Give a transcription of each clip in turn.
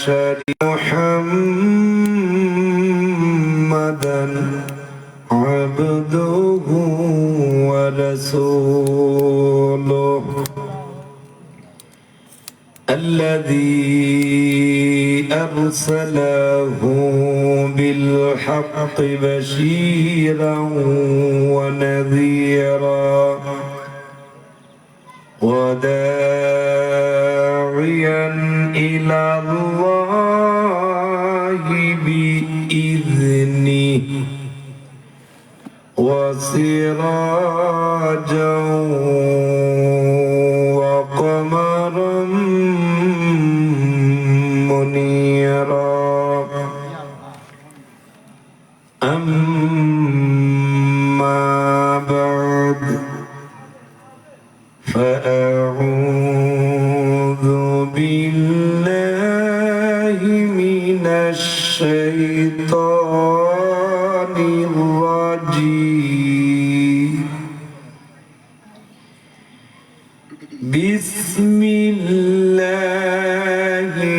شريك محمدا عبده ورسوله الذي أرسله بالحق بشيرا ونذيرا وداعيا إلى الله بإذنه وسراجا وقمرا منيرا أما بعد فأعوذ بالله من الشيطان الرجيم بسم الله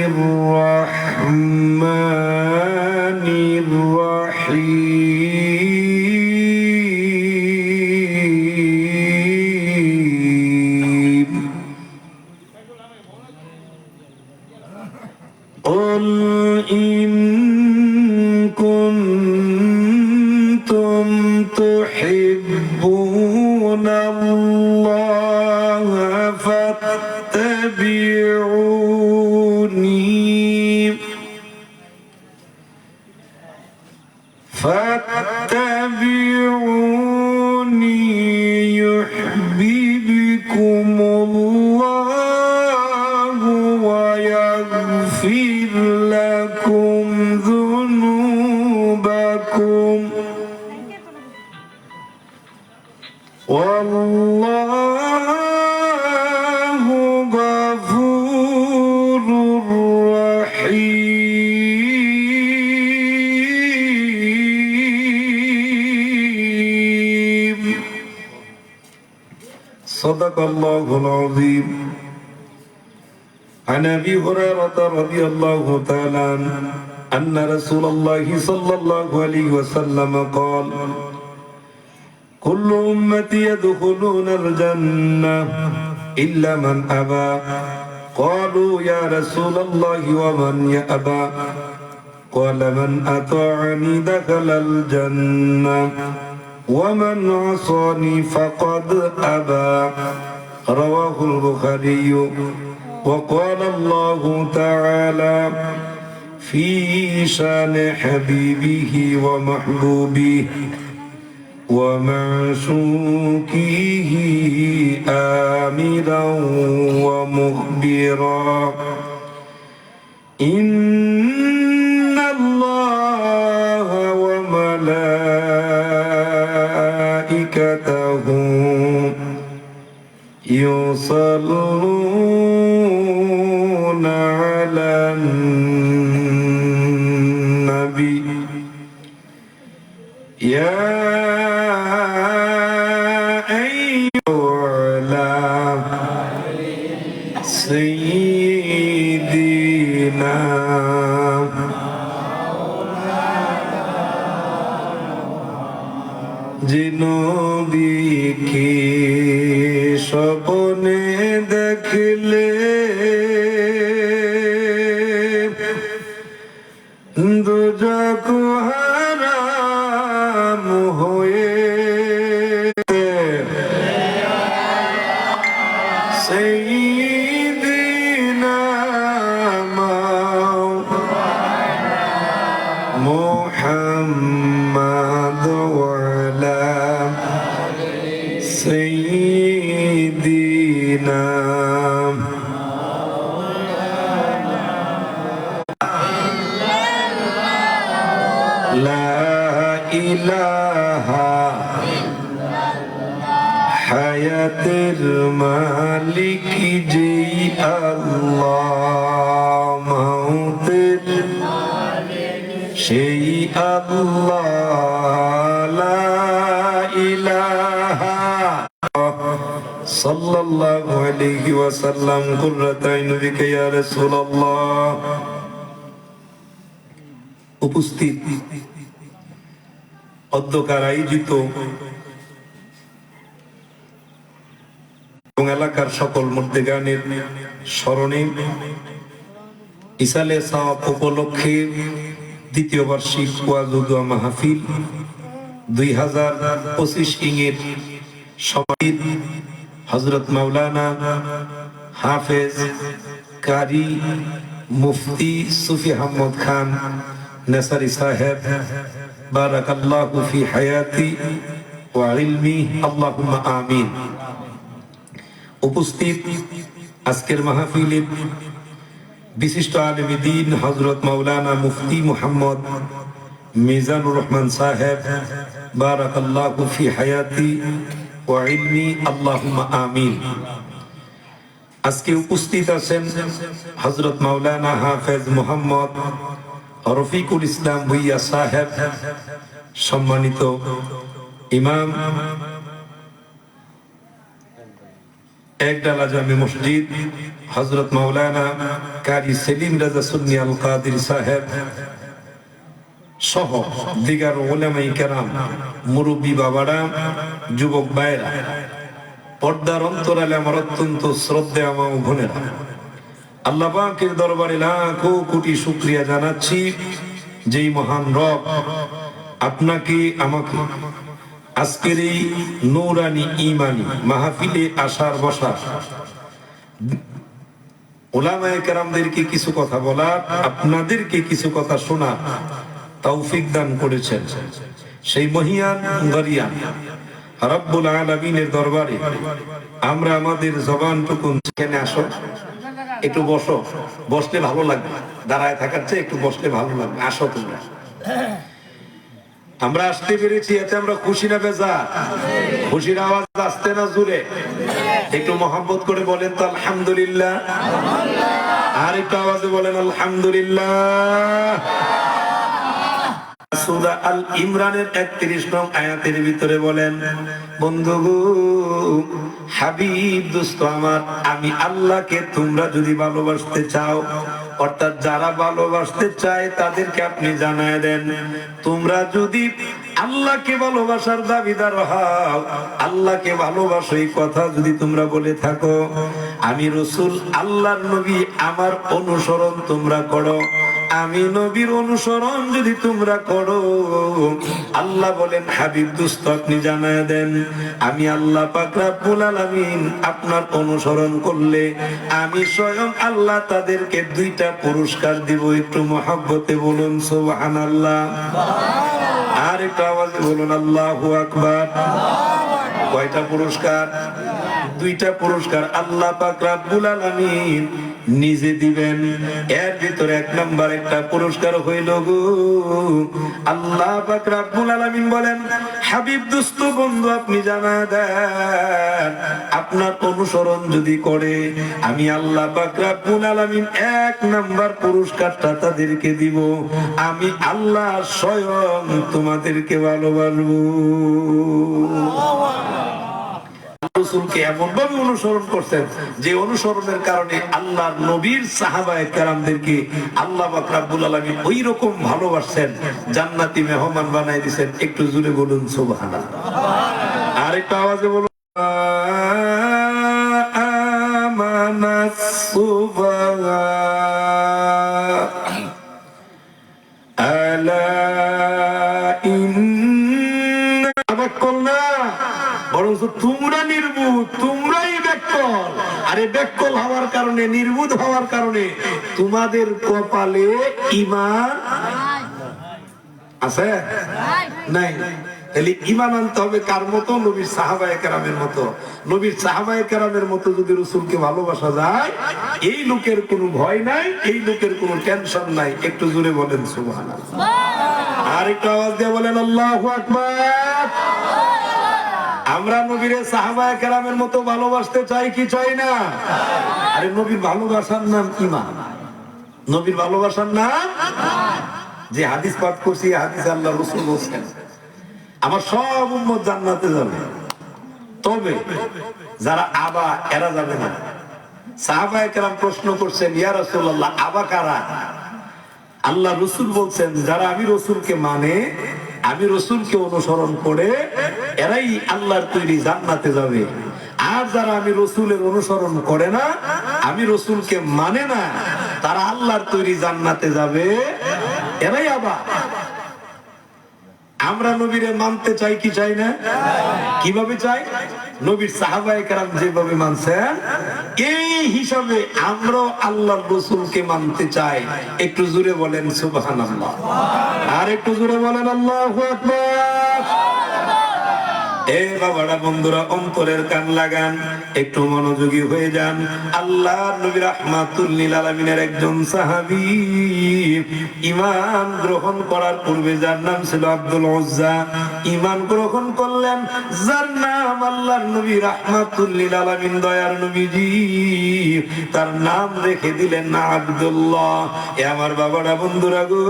الرحمن الرحيم قل إن كنتم تحبون الله فاتبعوني يحببكم الله ويغفر لكم ذنوبكم والله غفور رحيم صدق الله العظيم عن أبي هريرة رضي الله تعالى عنه أن رسول الله صلى الله عليه وسلم قال كل أمتي يدخلون الجنة إلا من أبى قالوا يا رسول الله ومن يأبى قال من أطاعني دخل الجنة ومن عصاني فقد أبى رواه البخاري وقال الله تعالى في شان حبيبه ومحبوبه ومعشوقه آمرا ومخبرا إن الله وملائكته يصلون على النبي يا سيدنا জিনবীকে স্বপ্নে দেখলে দুজক হারাম হয়ে سيدنا محمد وعلى سيدنا لا إله হায়াতের মালিক যেই আল্লাহ মাউতের সেই আল্লাহ লা ইলাহা সাল্লাল্লাহু আলাইহি ওয়াসাল্লাম কুররাত আইনুবিকা ইয়া রাসূলুল্লাহ উপস্থিত অধ্যকার আয়োজিত এবং এলাকার সকল মুর্দেগানের স্মরণে ইসালে সাওয়াব উপলক্ষে দ্বিতীয় বার্ষিক ওয়াজ ও দোয়া মাহফিল 2025 ইংয়ের সমাহিত হযরত মাওলানা হাফেজ কারি মুফতি সুফি আহমদ খান নেসারি সাহেব বারাকাল্লাহু ফি হায়াতি ওয়া ইলমি আল্লাহুম্মা আমিন। উপস্থিত আজকের মাহফিলের বিশিষ্ট আলেমে দ্বীন হযরত মাওলানা মুফতি মুহাম্মদ মিজানুর রহমান সাহেব বারাকাল্লাহু ফি হায়াতি ওয়া ইলমি আল্লাহুম্মা আমিন। আজকে উপস্থিত আছেন হযরত মাওলানা হাফেজ মুহাম্মদ রফিকুল ইসলাম ভুইয়া সাহেব, সম্মানিত ইমাম একডালা জামে মসজিদ হযরত মাওলানা কারি সেলিম রাজা সুন্নি আল কাদির সাহেব সহ দিগার উলামায়ে কেরাম, মুরব্বী বাবারা, যুবক ভাইরা, পর্দার অন্তরালে আমার অত্যন্ত শ্রদ্ধেয় মা ও বোনেরা, আল্লাহ পাকের দরবারে লাখো কোটি শুকরিয়া জানাচ্ছি যেই মহান রব আপনাকে আমাকে আজকের এই নূরানি ঈমানি মাহফিলে আসার বসার, উলামায়ে কেরামদেরকে কিছু কথা বলার, আপনাদেরকে কিছু কথা শোনার তৌফিক দান করেছেন। সেই মহিয়ান গরিয়ান রব্বুল আলামিনের দরবারে আমরা আমাদের জবানটুকু এখানে আসো, একটু বসো, বসলে ভালো লাগবে, দাঁড়ায় থাকার চেয়ে একটু বসলে ভালো লাগবে। আসো তোমরা, আমরা আসতে পেরেছি এতে আমরা খুশি না বেজার? খুশির আওয়াজ আসতে না জুড়ে? একটু মহব্বত করে বলেন তো আলহামদুলিল্লাহ। আর একটু আওয়াজে বলেন আলহামদুলিল্লাহ। সূরা আল ইমরানের 31 নং আয়াতের ভিতরে বলেন, বন্ধুগো, হাবিব, দোস্ত আমার, আমি আল্লাহকে তোমরা যদি ভালোবাসতে চাও, অর্থাৎ যারা ভালোবাসতে চায় তাদেরকে আপনি জানায় দেন, তোমরা যদি আল্লাহকে ভালোবাসার দাবিদার হও, আল্লাহকে ভালোবাসো এই কথা যদি তোমরা বলে থাকো, আমি রাসূল আল্লাহর নবী আমার অনুসরণ তোমরা করো, আমি নবীর অনুসরণ যদি তোমরা করো, আল্লাহ বলেন হাবিব দোস্ত আপনি জানায় দেন, আমি আল্লাহ পাক রব্বুল আলামিন আপনার অনুসরণ করলে আমি স্বয়ং আল্লাহ তাদেরকে 2টা পুরস্কার দিব। একটু মহব্বতে বলুন সুবহানাল্লাহ। আর একটু আওয়াজে বলুন আল্লাহু আকবার। কয়টা পুরস্কার? 2টা পুরস্কার আল্লাহ পাক রব্বুল আলামিন নিজে দিবেন। এর ভিতরে 1 নাম্বার একটা পুরস্কার হইল গো, আল্লাহ পাক রব্বুল আলামিন বলেন, হাবিব দোস্ত বন্ধু আপনি জানা দেন, আপনার অনুসরণ যদি করে আমি আল্লাহ পাক রব্বুল আলামিন 1 নাম্বার পুরস্কারটা তাদেরকে দিব, আমি আল্লাহ স্বয়ং তোমাদেরকে ভালোবাসবো। রাসূলকে এমন ভাবে অনুসরণ করছেন যে অনুসরণের কারণে আল্লাহর নবীর সাহাবায়ে কেরামদেরকে আল্লাহ পাক রব্বুল আলামিন ওই রকম ভালোবাসেন, জান্নাতি মেহমান বানাই দিবেন। একটু জোরে বলুন সুবহানাল্লাহ। আর একটু আওয়াজে বলুন আমানাস সুবহান আলা বরং তোমরা নির্বুধ, তোমরাই ব্যাকল। আরে ব্যাকল হওয়ার কারণে, নির্বুধ হওয়ার কারণে তোমাদের কপালে ঈমান আছে নাই? তাহলে ঈমান আনতে হবে কার মতো? নবীর সাহাবায়ে কেরামের মতো। নবীর সাহাবায়ে কেরামের মতো যদি রাসূলকে ভালোবাসা যায়, এই লোকের কোনো ভয় নাই, এই লোকের কোনো টেনশন নাই। একটু জোরে বলেন সুবহানাল্লাহ। আর একটু আওয়াজ দিয়ে বলেন আল্লাহু আকবার। আমরা নবীর সাহাবায়ে কেরামের মতো ভালোবাসতে চাই কি চাই না? আরে নবীর ভালোবাসার নাম ঈমান। নবীর ভালোবাসার নাম, যে হাদিস পাঠ করছি, হাদিস আল্লাহ রাসূল বলেছেন আমার সব উম্মত জান্নাতে যাবে, তবে যারা আবা এরা যাবে না। সাহাবায়ে কেরাম প্রশ্ন করছেন, ইয়া রাসূলুল্লাহ, আবা কারা? আল্লাহ রসুল বলছেন যারা আমি রসুলকে মানে, আমি রসুলকে অনুসরণ করে, এরাই আল্লাহর তৈরি জান্নাতে যাবে। আর যারা আমি রসুলের অনুসরণ করে না, আমি রসুলকে মানে না, তারা আল্লাহর তৈরি জান্নাতে যাবে। এরাই আবার আমরা নবীরে মানতে চাই কি চাই না? কিভাবে চাই? নবীর সাহাবায়ে কেরাম যেভাবে মানছেন এই হিসাবে আমরা আল্লাহর রাসূলকে মানতে চাই। একটু জোরে বলেন সুবহানাল্লাহ, আর একটু জোরে বলেন আল্লাহু আকবার। এ বাবারা, বন্ধুরা, অন্তরের কান লাগান, একটু মনোযোগী হয়ে যান। আল্লাহর নবী রাহমাতুল লিল আলামিনের একজন সাহাবী ঈমান গ্রহণ করার পূর্বে যার নাম ছিল আব্দুল উজ্জা, ঈমান গ্রহণ করলেন যার নাম আল্লাহর নবী রাহমাতুল লিল আলামিন দয়ার নবীজি তার নাম রেখে দিলেন আব্দুল্লাহ। এ আমার বাবারা, বন্ধুরা গো,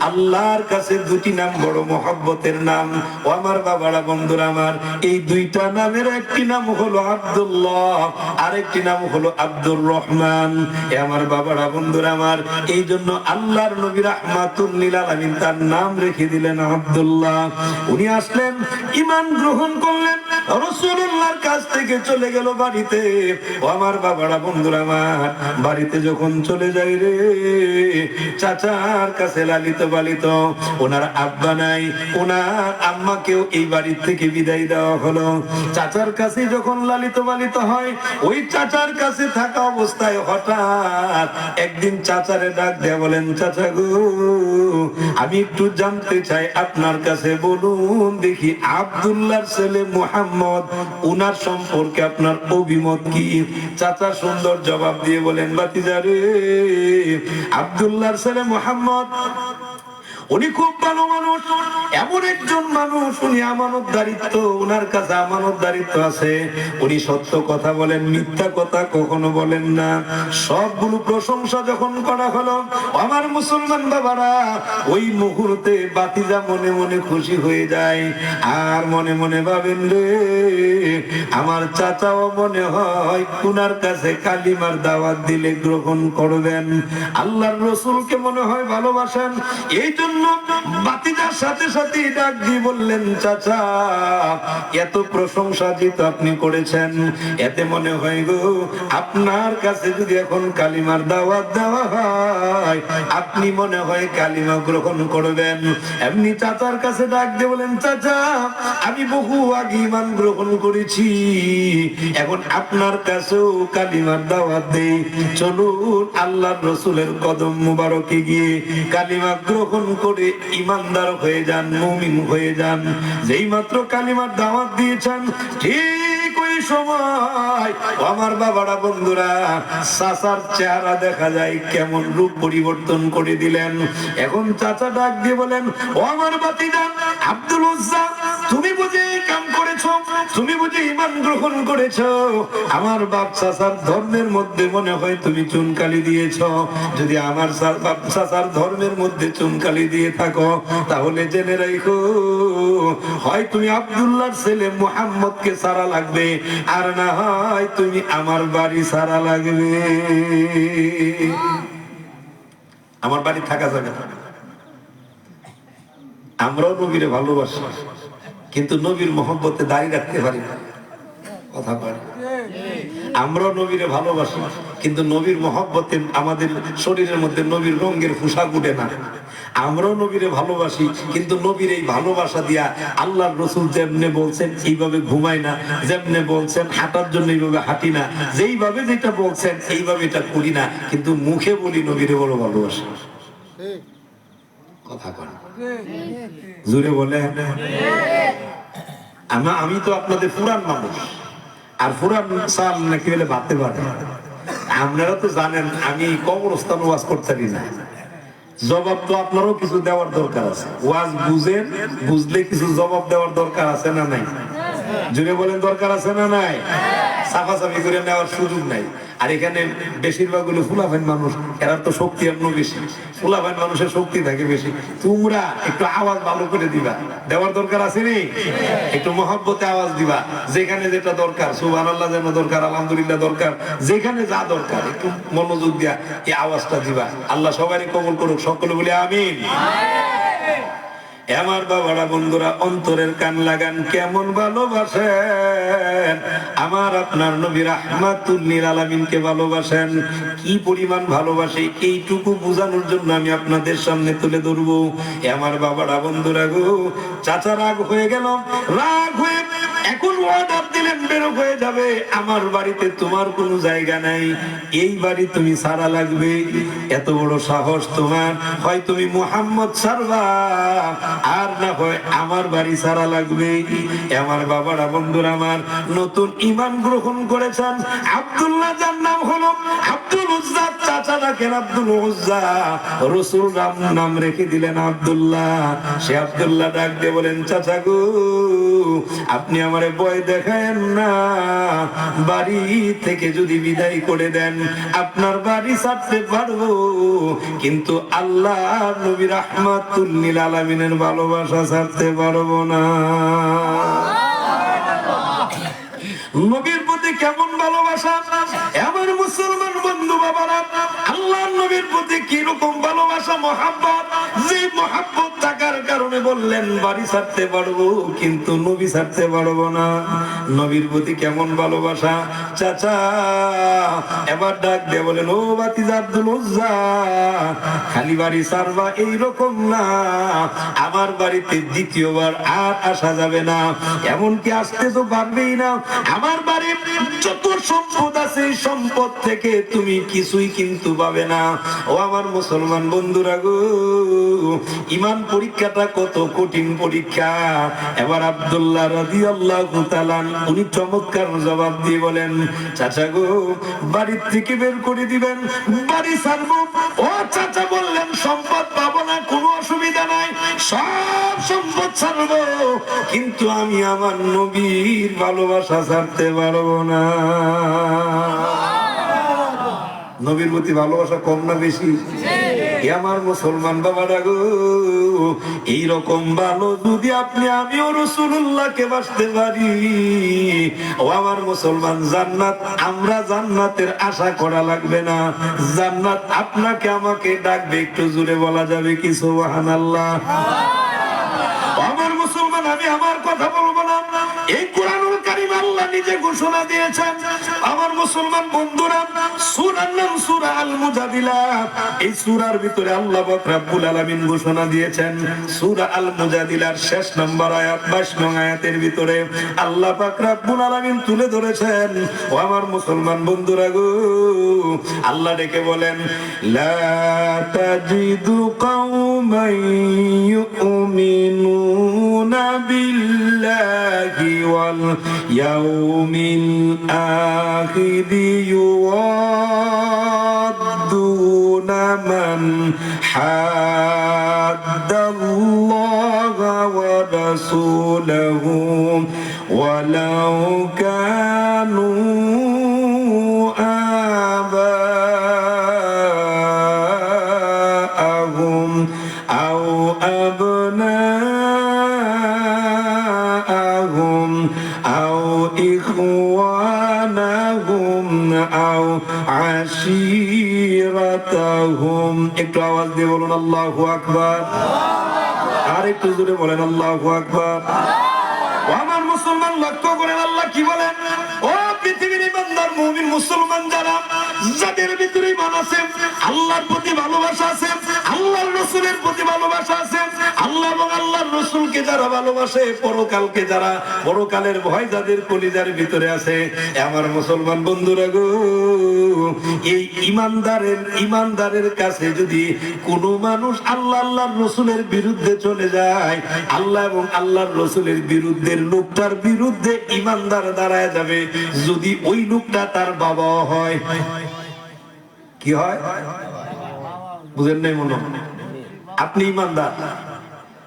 আল্লাহর কাছে দুটি নাম বড় মহব্বতের নাম। ও আমার বাবারা, বন্ধুরা আমার, এই দুইটা নামের একটি নাম হলো আব্দুল্লাহ, আরেকটি নাম হলো আব্দুর রহমান। এ আমার বাবারা, বন্ধুরা আমার, এই জন্য আল্লাহর নবী রাহমাতুল লিল আলামিন তার নাম রেখে দিলেন আব্দুল্লাহ। উনি আসলেন, ঈমান গ্রহণ করলেন, রাসূলুল্লাহর কাছ থেকে চলে গেল বাড়িতে। ও আমার বাবারা, বন্ধুরা আমার, বাড়িতে যখন চলে যায় রে, চাচার কাছে লালিত পালিত, ওনার আব্বা নাই, ওনার আম্মাকেও এই বাড়ি থেকে বিদায় দেওয়া হলো। চাচার কাছে যখন লালিত পালিত হয়, ওই চাচার কাছে থাকা অবস্থায় হঠাৎ একদিন চাচারে ডাক দেয়া বলেন, চাচা গো, আমি একটু জানতে চাই আপনার কাছে, বলুন দেখি আব্দুল্লাহর ছেলে মুহাম্মদ, উনার সম্পর্কে আপনার অভিমত কি? চাচা সুন্দর জবাব দিয়ে বলেন, ভাতিজা রে, আব্দুল্লাহর ছেলে মুহাম্মদ উনি খুব ভালো মানুষ, এমন একজন মানুষ, উনি আমানতদারিত্ব, উনার কাছে আমানতদারিত্ব আছে, উনি সত্য কথা বলেন, মিথ্যা কথা কখনো বলেন না। সবগুলো প্রশংসা যখন করা হলো, আমার মুসলমান বাবারা, ওই মুহূর্তে বাতিজা মনে মনে খুশি হয়ে যায়, আর মনে মনে ভাবেন রে, আমার চাচাও মনে হয় উনার কাছে কালিমার দাওয়াত দিলে গ্রহণ করবেন, আল্লাহর রাসূলকে মনে হয় ভালোবাসেন। এই জন্য বাতিজার সাথে সাথে ডাক দিয়ে বললেন, চাচা, এত প্রশংসা যেহেতু আপনি করেছেন, এতে মনে হয় গো, আপনার কাছে যদি এখন কালিমার দাওয়াত দেওয়া হয়, আপনি মনে হয় কালিমা গ্রহণ করবেন। এমনি চাচার কাছে ডাক দিয়ে বলেন, চাচা, আমি বহু আগে ঈমান গ্রহণ করেছি, এখন আপনার কাছেও কালিমার দাওয়াত দেই, চলুন আল্লাহর রাসূলের কদম মুবারকে গিয়ে কালিমা গ্রহণ করে ঈমানদার হয়ে যান, মুমিন হয়ে যান। যেই মাত্র কালিমার দাওয়াত দিয়েছেন, ঠিক ওই সময় আমার বাবারা, বন্ধুরা, চাচার চেহারা দেখা যায় কেমন রূপ পরিবর্তন করে দিলেন। এখন চাচা ডাক দিয়ে বলেন, ও আমার ভাতিজা আব্দুল উজ্জা, তুমি বুঝি কাম করেছো, তুমি বুঝি ঈমান গ্রহণ করেছো, আমার বাপ চাচার ধর্মের মধ্যে মনে হয় তুমি চুনকালি দিয়েছো। যদি আমার বাপ চাচার ধর্মের মধ্যে চুনকালি দিয়ে থাকো, তাহলে জেনে রাখো, হয় তুমি আব্দুল্লাহর ছেলে মুহাম্মদকে ছাড়া লাগবে, আর না হয় তুমি আমার বাড়ি ছাড়া লাগবে। আমার বাড়ি থাকা যাবে না। আমরাও নবীরে ভালোবাসি, কিন্তু নবীর মহব্বতে দাঁড়িয়ে রাখতে পারি না। কথা বলে, আমরাও নবীরে ভালোবাসি, কিন্তু নবীর মহব্বতে আমাদের শরীরের মধ্যে নবীর রঙের পোশাক উঠে না। আমরাও নবীরে ভালোবাসি, কিন্তু নবীর এই ভালোবাসা দিয়া আল্লাহর রাসূল যেমনে বলছেন এইভাবে ঘুমাই না, যেমনে বলছেন হাঁটার জন্য এইভাবে হাঁটি না, যেইভাবে যেটা বলছেন এইভাবে এটা করি না, কিন্তু মুখে বলি নবীরে বড় ভালোবাসি। কথা বলে, জোরে বলে। আমি তো আপনাদের পুরান মানুষ, আর পুরান সাল নাকি বলে ভাবতে পারে। আপনারা তো জানেন আমি কবরস্থান ওয়াজ করতে পারি না, জবাব তো আপনারও কিছু দেওয়ার দরকার আছে। ওয়াজ বুঝেন, বুঝলে কিছু জবাব দেওয়ার দরকার আছে না নাই? জুড়ে বলেন, দরকার আছে না নাই? সাফাসাফি করে নেওয়ার সুযোগ নাই। আর এখানে বেশিরভাগ গুলো ফুলাফাইন মানুষ, এরা তো শক্তি এমন বেশি, ফুলাফাইন মানুষের শক্তি থাকে বেশি। তোমরা একটু আওয়াজ ভালো করে দিবা, দেওয়ার দরকার আছে নি? একটু মহব্বতে আওয়াজ দিবা, যেখানে যেটা দরকার, সুবহানাল্লাহ যেন দরকার, আলহামদুলিল্লাহ দরকার, যেখানে যা দরকার একটু মনোযোগ দিয়া এই আওয়াজটা দিবা। আল্লাহ সবারই কবুল করুক, সকলে বলে আমিন। আমার বাবারা, বন্ধুরা, অন্তরের কান লাগান, কেমন ভালোবাসেন আমার আপনার নবী রাহমাতুল লিল আলামিনকে ভালোবাসেন। কি পরিমাণ ভালোবাসে এইটুকু বোঝানোর জন্য আমি আপনাদের সামনে তুলে ধরবো। আমার বাবারা, বন্ধুরা গো, চাচা রাগ হয়ে গেল, রাগ হয়ে এখন অর্ডার দিলেন বের হয়ে যাবে, আমার বাড়িতে তোমার কোনো জায়গা নাই, এই বাড়ি তুমি সারা লাগবে। এত বড় সাহস তোমার, হয় তুমি মুহাম্মদ সারবা আর না হয় আমার বাড়ি সারা লাগবে। আমার বাবারা, বন্ধুরা আমার, নতুন ঈমান গ্রহণ করেছেন আব্দুল্লাহ, যার নাম হলো আব্দুল উজ্জা, চাচা ডাকেন আব্দুল উজ্জা, রাসূল নাম রেখে দিলেন আব্দুল্লাহ। সে আব্দুল্লাহ ডাক দিয়ে বলেন, চাচা গো, আপনি আমারে ভয় দেখায়েন না, বাড়ি থেকে যদি বিদায় করে দেন আপনার বাড়ি ছাড়তে পারবো, কিন্তু আল্লাহ নবী রাহমাতুল লিল আলামিনের ভালোবাসা ছাড়তে পারবো না। নবীর প্রতি কেমন ভালোবাসা আমার মুসলমান বন্ধু বাবারা, আল্লাহর নবীর প্রতি কি রকম ভালোবাসা, মহব্বত, যে মহব্বত থাকার কারণে বললেন বাড়ি ছাড়তে পারবো কিন্তু নবী ছাড়তে পারবো না। নবীর প্রতি কেমন ভালোবাসা। চাচা এবার ডাক দিয়ে বলেন, ও ভাতিজা আব্দুল উজ্জা, খালি বাড়ি ছাড়বা এইরকম না, আমার বাড়িতে দ্বিতীয়বার আর আসা যাবে না, এমনকি আসতে তো পারবেই না। আমার বাড়ির যত সম্পদ আছে সম্পদ থেকে তুমি কিছুই কিন্তু পাবে না। ও আমার মুসলমান বন্ধুরা গো, ঈমান পরীক্ষাটা কত কঠিন পরীক্ষা। এবার আব্দুল্লাহ রাদিয়াল্লাহু তাআলা উনি চমৎকার জবাব দিয়ে বলেন, চাচা গো, বাড়ির থেকে বের করে দিবেন, বাড়ি ছাড়বো। ও চাচা বললেন, সম্পদ পাবো না, কোনো অসুবিধা নাই, সব সম্পদ ছাড়বো, কিন্তু আমি আমার নবীর ভালোবাসা ছাড়তে পারবো না। নবীর প্রতি ভালোবাসা কম না বেশি? আমার মুসলমান বাবারা গো, এইরকম ভালো যদি আপনি আমিও রাসূলুল্লাহকে বাসতে পারি, ও আমার মুসলমান, জান্নাত, আমরা জান্নাতের আশা করা লাগবে না, জান্নাত আপনাকে আমাকে ডাকবে। একটু জোরে বলা যাবে কি সুবহানাল্লাহ? আমার মুসলমান, আমি আমার কথা বলবো না, এই কোরআনুল কারীম আল্লাহ নিজে ঘোষণা দিয়েছেন। আমার মুসলমান বন্ধুরা, সূরার নাম সূরা আল মুজাদিলা। এই সূরার ভিতরে আল্লাহ পাক রব্বুল আলামিন ঘোষণা দিয়েছেন, সূরা আল মুজাদিলার শেষ নম্বর আয়াত 22 নং আয়াতের ভিতরে আল্লাহ পাক রব্বুল আলামিন তুলে ধরেছেন। ও আমার মুসলমান বন্ধুরা গো, আল্লাহ ডেকে বলেন, লা তাজিদু কওমান ইউমিনুনা বিল্লাহি ওয়াল ইয়াউমিল আখির ইউয়াদ্দুনা মান হাদ্দাল্লাহা ওয়া রাসূলাহু ওয়ালাউ কানু আবাআহুম আও আবনাআহুম আও ইখওয়ানাহুম আও আশীরাতাহুম। একটু আওয়াজ দিয়ে বলুন আল্লাহু আকবার। আর একটু জোরে বলেন আল্লাহু আকবার। আমার মুসলমান, লক্ষ্য করেন আল্লাহ কি বলেন। ও পৃথিবীর ইমানদার মুমিন মুসলমান যারা, যাদের ভিতরে ঈমান আছে, আল্লাহর প্রতি ভালোবাসা আছে, আল্লাহর রাসূলের প্রতি ভালোবাসা আছে, আল্লাহ এবং আল্লাহর রাসূলকে যারা ভালোবাসে, পরকালকে যারা, পরকালের ভয় যাদের কলিজার ভিতরে আছে, আমার মুসলমান বন্ধুরা গো, এই ইমানদারের কাছে যদি কোনো মানুষ আল্লাহ আল্লাহর রাসূলের বিরুদ্ধে চলে যায়, আল্লাহ এবং আল্লাহর রাসূলের বিরুদ্ধে, লোকটার বিরুদ্ধে ইমানদার দাঁড়ায় যাবে। যদি ওই লোকটা তার বাবা হয়, কি হয় বুঝেন নাই মনে? আপনি ইমানদার,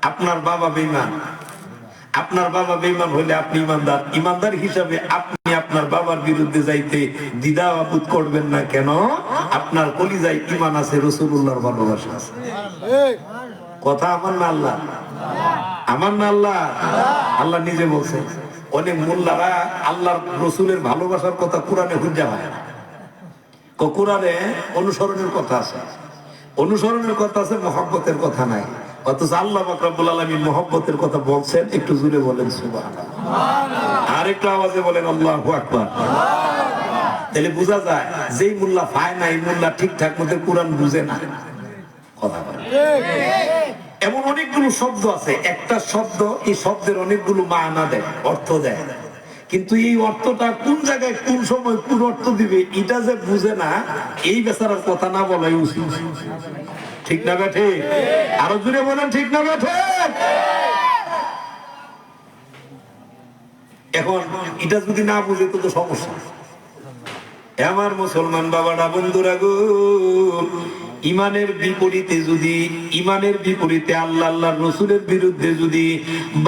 আপনার বাবা বেঈমান, আপনার বাবা বেঈমান হইলে আপনি ইমানদার, ইমানদার হিসাবে আপনি আপনার বাবার বিরুদ্ধে যাইতে দ্বিধা বোধ করবেন না। কেন? আপনার কলিজায় ঈমান আছে, রাসূলুল্লাহর ভালোবাসা আছে। কথা আমার না আল্লাহ, আমার না আল্লাহ। আল্লাহ নিজে বলছেন, অনেক মোল্লারা আল্লাহর রাসূলের ভালোবাসার কথা কোরআনে হুজ্জা হয়। কোরআনে অনুসরণের কথা আছে, অনুসরণের কথা আছে, মহব্বতের কথা নাই। অথচ আল্লাহ পাক রব্বুল আলামিন মহব্বতের কথা বলছেন। একটু জোরে বলেন সুবহানাল্লাহ, আর একটু আওয়াজে বলেন আল্লাহু আকবার। তাহলে বোঝা যায় যেই মোল্লা পায় না, এই মোল্লা ঠিকঠাক মতো কোরআন বুঝে না। কথা বলেন। এমন অনেকগুলো শব্দ আছে, একটা শব্দ এই শব্দের অনেকগুলো মানা দেয়, অর্থ দেয়, কিন্তু এই অর্থটা কোন জায়গায় কোন সময় কোন অর্থ দিবে এটা যে বুঝে না, এই বেচারার কথা না বলাই উচিত। ঠিক না বেঠে? আরো জুড়ে বলেন ঠিক না বেঠে? এখন এটা যদি না বুঝে তো সমস্যা। আমার মুসলমান বাবারা, বন্ধুরা গো, ইমানের বিপরীতে যদি, ইমানের বিপরীতে আল্লাহ আল্লাহর রাসূলের বিরুদ্ধে যদি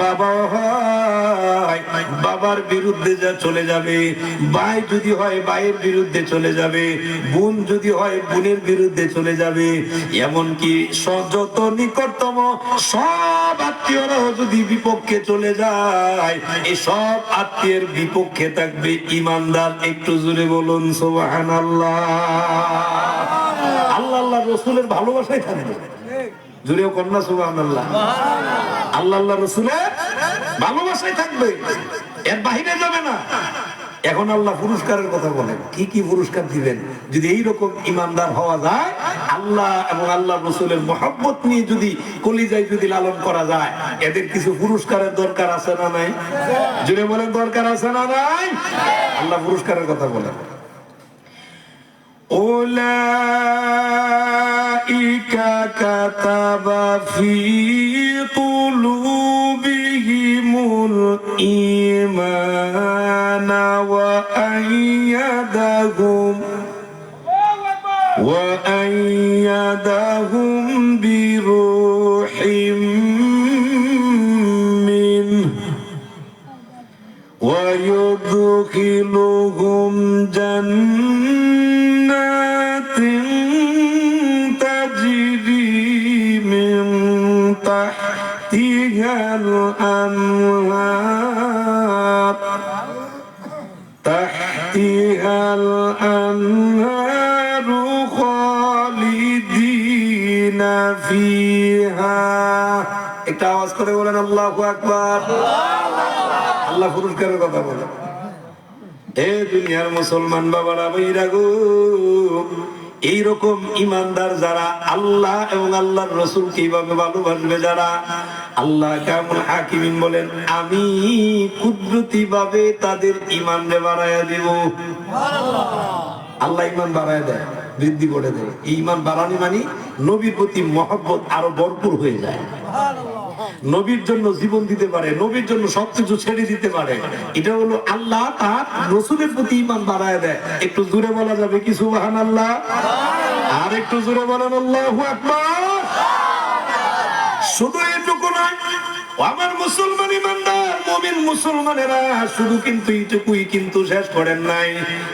বাবা হয়, বাবার বিরুদ্ধে যা চলে যাবে, ভাই যদি হয় ভাইয়ের বিরুদ্ধে চলে যাবে, বোন যদি হয় বোনের বিরুদ্ধে চলে যাবে, এমনকি যত নিকটতম সব আত্মীয়রাও যদি বিপক্ষে চলে যায়, এই সব আত্মীয়ের বিপক্ষে থাকবে ইমানদার। একটু জোরে বলুন সুবহানাল্লাহ। আল্লাহ আল্লাহ রাসূলের ভালোবাসাই থাকবে। জোরেও কন্যা সুবহানাল্লাহ। আল্লাহ আল্লাহ রাসূলের ভালোবাসাই থাকবে, এর বাইরে যাবে না। এখন আল্লাহ পুরস্কারের কথা বলেন, কি কি পুরস্কার দিবেন যদি এইরকম ইমানদার হওয়া যায়। আল্লাহ এবং আল্লাহ রাসূলের মহব্বত নিয়ে যদি কলিজায় যদি লালন করা যায়, এদের কিছু পুরস্কারের দরকার আছে না নাই? জোরে বলেন, দরকার আছে না নাই? আল্লাহ পুরস্কারের কথা বলেন, উলাইকা কাতাবা ফি কুলুবিহিমুল ঈমানা ওয়া আইয়াদাহুম বিরূহিম মিনহু ওয়া ইউদখিলুহুম জান্নাতিন তাজরি মিন তাহতিহাল আনহারু খালিদিনা ফিহা। একটা আওয়াজ করে বলেন আল্লাহু আকবার। আল্লাহ পুরস্কারের কথা বলে। এ দুনিয়ার মুসলমান বাবারা, ভাইরা গো, এইরকম ইমানদার যারা আল্লাহ এবং আল্লাহর রাসূল কিভাবে ভালোবাসবে, যারা আল্লাহ কামুল হাকিমিন বলেন, আমি কুদরতি ভাবে তাদের ঈমানকে বাড়ায়া দিব। আল্লাহ ঈমান বাড়ায় দেয়, বৃদ্ধি করে দেয়। এই ঈমান বাড়ানি মানে নবীর প্রতি মহব্বত আরো ভরপুর হয়ে যায়, নবীর জন্য জীবন দিতে পারে, নবীর জন্য সবকিছু ছেড়ে দিতে পারে। এটা হলো আল্লাহ তার রাসূলের প্রতি ঈমান বাড়ায় দেয়। একটু জোরে বলা যাবে কি সুবহানাল্লাহ? আর একটু জোরে বলেন আল্লাহু আকবার। শুধু এটুকু নয়, আমার মুসলমান ইমানদার মুমিন মুসলমানেরা, শুধু কিন্তু এইটুকুই কিন্তু শেষ করেন নাই।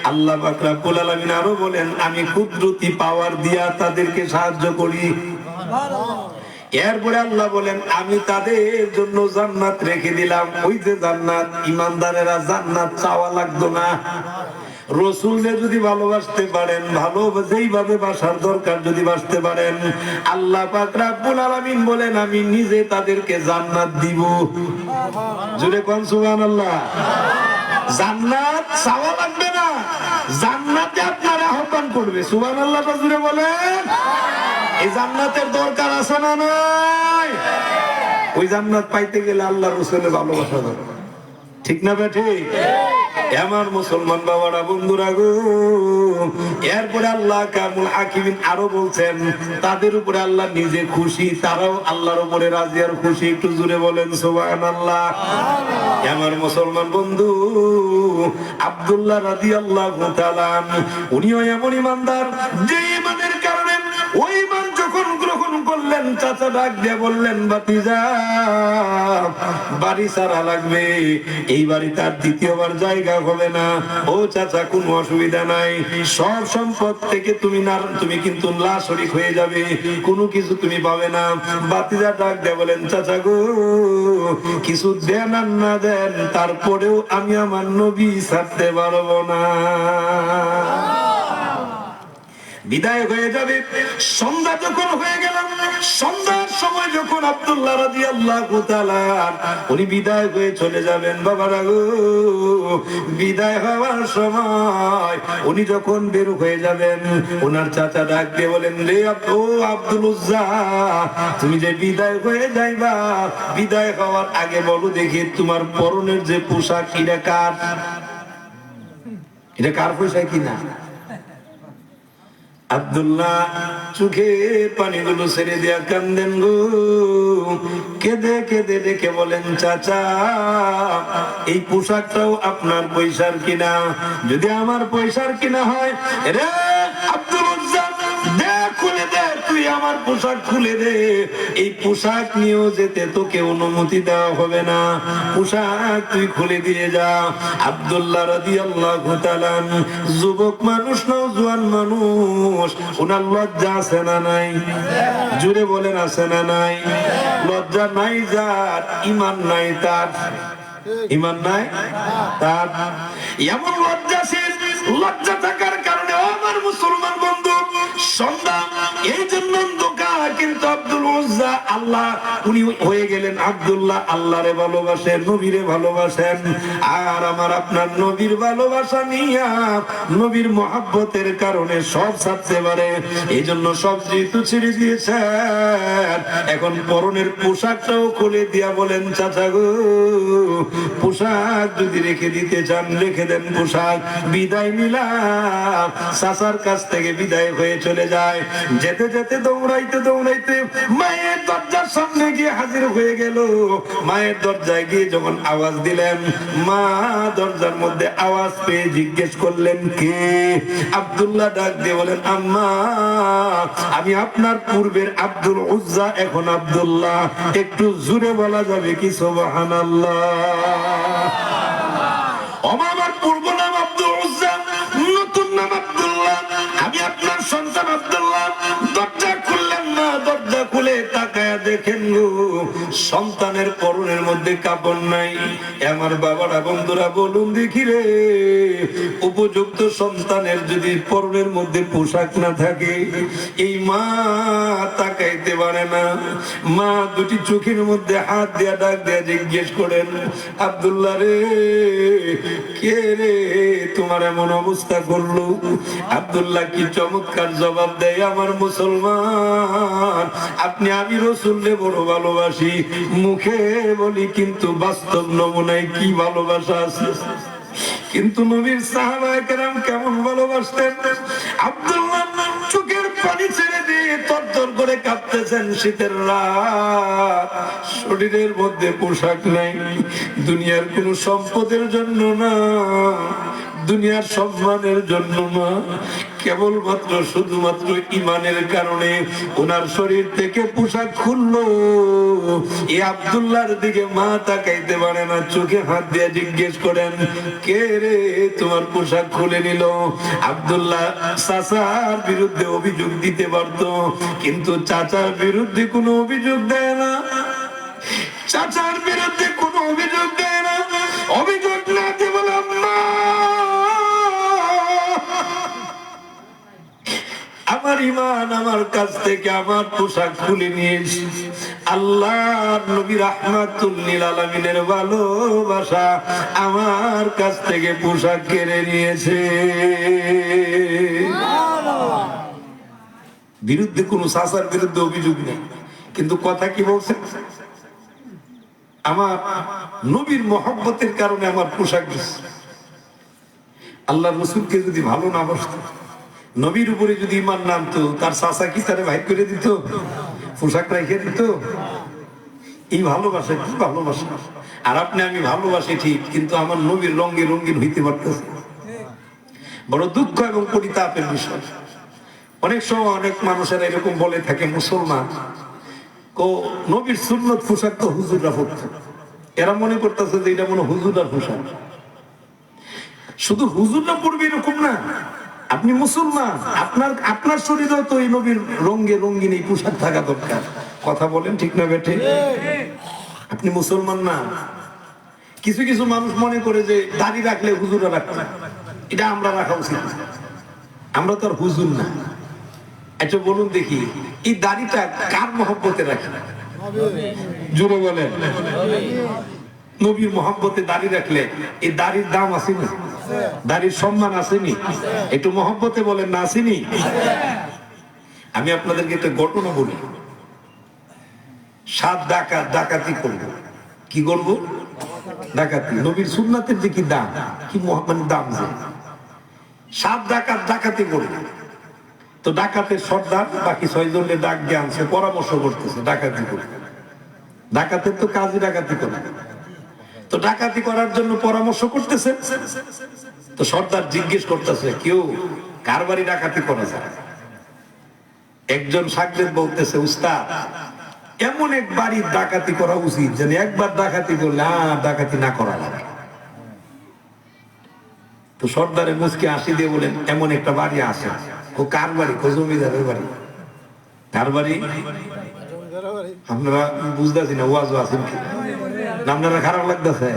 আল্লাহ পাক রব্বুল আলামিন আরো বলেন, আমি কুদরতি পাওয়ার দিয়া তাদেরকে সাহায্য করি। এরপরে আল্লাহ বলেন, আমি তাদের জন্য জান্নাত রেখে দিলাম। ওই যে জান্নাত, ইমানদারেরা জান্নাত চাওয়া লাগতো না। রাসূলকে যদি ভালোবাসতে পারেন, ভালো যেইভাবে বাসার দরকার যদি বাসতে পারেন, আল্লাহ পাক রব্বুল আলামিন বলেন, আমি নিজে তাদেরকে জান্নাত দিব। জোরে কোন সুবহানাল্লাহ। জান্নাত চাওয়া লাগবে না, জান্নাতে আপনারা আহ্বান করবে। সুবহানাল্লাহ জোরে বলেন। এই জান্নাতের দরকার আছে না নাই? ওই জান্নাত পাইতে গেলে আল্লাহ রাসূলের ভালোবাসা দরকার। ঠিক না বেঠে? আমার মুসলমান বাবারা, বন্ধুরা গো, এরপরে আল্লাহ কামুল হাকিমিন আরো বলছেন, তাদের উপরে আল্লাহ নিজে খুশি, তারাও আল্লাহর উপরে রাজি আর খুশি। একটু জোরে বলেন সুবহানাল্লাহ। আমার মুসলমান বন্ধু আব্দুল্লাহ রাদিয়াল্লাহু তাআলা, উনিও এমন ইমানদার যে ইমানের কারণে ওই ইমান যখন গ্রহণ করলেন, চাচা চাচা ডাক দিয়ে বললেন, ভাতিজা বাড়ি ছাড়া লাগবে, এই বাড়িতে আর দ্বিতীয়বার জায়গা হবে না। ও চাচা কোনো অসুবিধা নাই, সব সম্পদ থেকে তুমি কিন্তু লাশরিক হয়ে যাবে, কোনো কিছু তুমি পাবে না। ভাতিজা ডাক দিয়ে বলেন, চাচা গো কিছু দেন আর না দেন, তারপরেও আমি আমার নবী ছাড়তে পারবো না। বিদায় হয়ে যাবে। সন্ধ্যা যখন হয়ে গেল, সন্ধ্যার সময় যখন আব্দুল্লাহ রাদিয়াল্লাহু তাআলা উনি বিদায় হয়ে চলে যাবেন, বাবারা গো বিদায় হওয়ার সময় উনি যখন বের হয়ে যাবেন, ওনার চাচা ডাক দিয়ে বলেন, রে আব্দুল উজ্জা, তুমি যে বিদায় হয়ে যাইবা, বিদায় হওয়ার আগে বলো দেখি তোমার পরনের যে পোশাক এটা কার? এটা কার পোশাক কিনা? আব্দুল্লাহ চোখে পানিগুলো ছেড়ে দিয়া কান্দেন গো, কেঁদে কেঁদে দেখে বলেন, চাচা এই পোশাকটাও আপনার পয়সার কিনা? যদি আমার পয়সার কিনা হয়, রে আব্দুল উজ্জা দে, খুলে দে, তুই আমার পোশাক খুলে দে, এই পোশাক নিয়েও যেতে তোকে অনুমতি দেওয়া হবে না, পোশাক তুই খুলে দিয়ে যা। আব্দুল্লাহ রাদিয়াল্লাহু তাআলা যুবক মানুষ, নওজোয়ান মানুষ, ওনার লজ্জা আছে না নাই? জুড়ে বলেন আছে না নাই? লজ্জা নাই যার, ঈমান নাই তার। ঈমান নাই তার, এমন লজ্জাশীল, লজ্জা থাকার কারণে আমার মুসলমান বন্ধু সন্ধ্যা এই জন্য কিন্তু আব্দুল উজ্জা আল্লাহ উনি হয়ে গেলেন আব্দুল্লাহ, আল্লাহরে ভালোবাসেন, নবীরে ভালোবাসেন, আর আমার আপনার নবীর ভালোবাসা নিয়া নবীর মহব্বতের কারণে সব ছাড়তে পারে। এই জন্য সব যেহেতু ছেড়ে দিয়েছেন, এখন পরনের পোশাকটাও খুলে দিয়া বলেন, চাচা গো পোশাক যদি রেখে দিতে চান রেখে দেন পোশাক। বিদায় নিলাম, চাচার কাছ থেকে বিদায় হয়ে চলে যায়। যেতে যেতে দৌড়াইতে দৌড়াইতে মায়ের দরজার সামনে গিয়ে হাজির হয়ে গেল। মায়ের দরজায় গিয়ে যখন আওয়াজ দিলেন, মা দরজার মধ্যে আওয়াজ পেয়ে জিজ্ঞেস করলেন, কে? আব্দুল্লাহ ডাক দিয়ে বলেন, আম্মা আমি আপনার পূর্বের আব্দুল উজ্জা, এখন আব্দুল্লাহ। একটু জোরে বলা যাবে কি সুবহানাল্লাহ? আমার পূর্ব নাম আব্দুল উজ্জা, নতুন নাম আব্দুল্লাহ, আমি আপনার সন্তান আব্দুল্লাহ। দরজা খুললেন না, দরজা খুলে তাকায়া দেখেন গো সন্তানের পরনের মধ্যে কাপড় নাই। আমার বাবারা বন্ধুরা বলুন দেখি রে, উপযুক্ত সন্তানের যদি পরনের মধ্যে পোশাক না থাকে, এই মা তাকাইতে পারে না। মা দুটি চোখের মধ্যে হাত দিয়া ডাক দিয়া জিজ্ঞেস করেন, আব্দুল্লাহ রে কে রে তোমার এমন অবস্থা করলো? আব্দুল্লাহ কি চমৎকার জবাব দেয়, আমার মুসলমান আপনি, আমি রাসূলকে বড় ভালোবাসি, মুখে বলি কিন্তু বাস্তব নমুনায় কি ভালোবাসা আছে। কিন্তু নবীর সাহাবায়ে কেরাম কেমন ভালোবাসতেন। আব্দুল্লাহ চোখের পানি ছেড়ে দিয়ে তরতর করে কাঁপতেছেন। শীতের রাত, শরীরের মধ্যে পোশাক নাই। দুনিয়ার কোন সম্পদের জন্য না, দুনিয়ার সম্মানের জন্য না, কেবলমাত্র শুধুমাত্র ঈমানের কারণে ওনার শরীর থেকে পোশাক খুললো। এই আব্দুল্লাহর দিকে মা তাকাইতে পারে না, চোখে হাত দিয়ে জিজ্ঞেস করেন, কে রে তোমার পোশাক খুলে নিল? আব্দুল্লাহ চাচার বিরুদ্ধে অভিযোগ দিতে পারতো, কিন্তু চাচার বিরুদ্ধে কোনো অভিযোগ দেয় না। চাচার বিরুদ্ধে কোনো অভিযোগ দেয় না। অভিযোগ না দিয়ে বললাম, মা আমার ঈমান আমার কাছ থেকে আমার পোশাক খুলে নিয়েছে। আল্লাহর নবী রাহমাতুল লিল আলামিনের ভালোবাসা আমার কাছ থেকে পোশাক কেড়ে নিয়েছে। বিরুদ্ধে কোনো চাচার বিরুদ্ধে অভিযোগ নেই, কিন্তু কথা কি বলছেন, আমার নবীর মহব্বতের কারণে আমার পোশাক দিচ্ছে। আল্লাহ রাসূলকে যদি ভালো না বাসতো, নবীর উপরে যদি ঈমান না আনতো, তার চাচা কি তারে ভাই করে দিত? পোশাক রেখে দিত? এই ভালোবাসা কি ভালোবাসা? আর আপনি আমি ভালোবাসি ঠিক, কিন্তু আমার নবীর রঙে রঙিন হইতে পারতেছে। বড় দুঃখ এবং পরিতাপের বিষয়। অনেক সময় অনেক মানুষেরা এরকম বলে থাকে, মুসলমান নবীর সুন্নত পোশাক তো হুজুররা পড়তো, এরা মনে করতেছে যে এটা মনে হুজুররা পোশাক। শুধু হুজুররা পড়বে এরকম না, আপনি মুসলমান, আপনার শরীরেও তো এই নবীর রঙে রঙিন এই পোশাক থাকা দরকার। কথা বলেন ঠিক না বেঠে? আপনি মুসলমান না। কিছু কিছু মানুষ মনে করে যে দাড়ি রাখলে হুজুররা রাখবে, এটা আমরা রাখা উচিত। আমরা তো আর হুজুর না। আচ্ছা বলুন দেখি, এই দাড়িটা কার মহব্বতে রাখে? জোরে বলেন। নবীর মহব্বতে দাড়ি রাখলে এই দাড়ির দাম আসেনি, দাড়ির সম্মান আসেনি, একটু মহব্বতে বলেন না আসেনি? আমি আপনাদেরকে একটা ঘটনা বলি। 7 ডাকাত ডাকাতি করবো। কি করবো? ডাকাতি। নবীর সুন্নাতের যে কি দাম, কি মানে দাম যে 7 ডাকাত ডাকাতি করবে। তো ডাকাতের সর্দার বাকি 6 জনের ডাক দিয়ে আনছে, পরামর্শ করতেছে ডাকাতি করবে। ডাকাতের তো কাজই ডাকাতি করে। তো ডাকাতি করার জন্য পরামর্শ করতেছে। তো সর্দার জিজ্ঞেস করতেছে, কেউ কার বাড়ি ডাকাতি করা যায়? একজন সাগরেদ বলতেছে, উস্তাদ এমন এক বাড়ির ডাকাতি করা উচিত যেন একবার ডাকাতি করলে আর ডাকাতি না করা লাগে। তো সর্দারে মুচকে হাসি দিয়ে বলেন, এমন একটা বাড়ি আছে। ও কার বাড়ি? জমিদারের বাড়ি। কার বাড়ি? আপনারা বুঝতেছি না, ওয়াজও আছেন কি না? আপনারা খারাপ লাগতেছে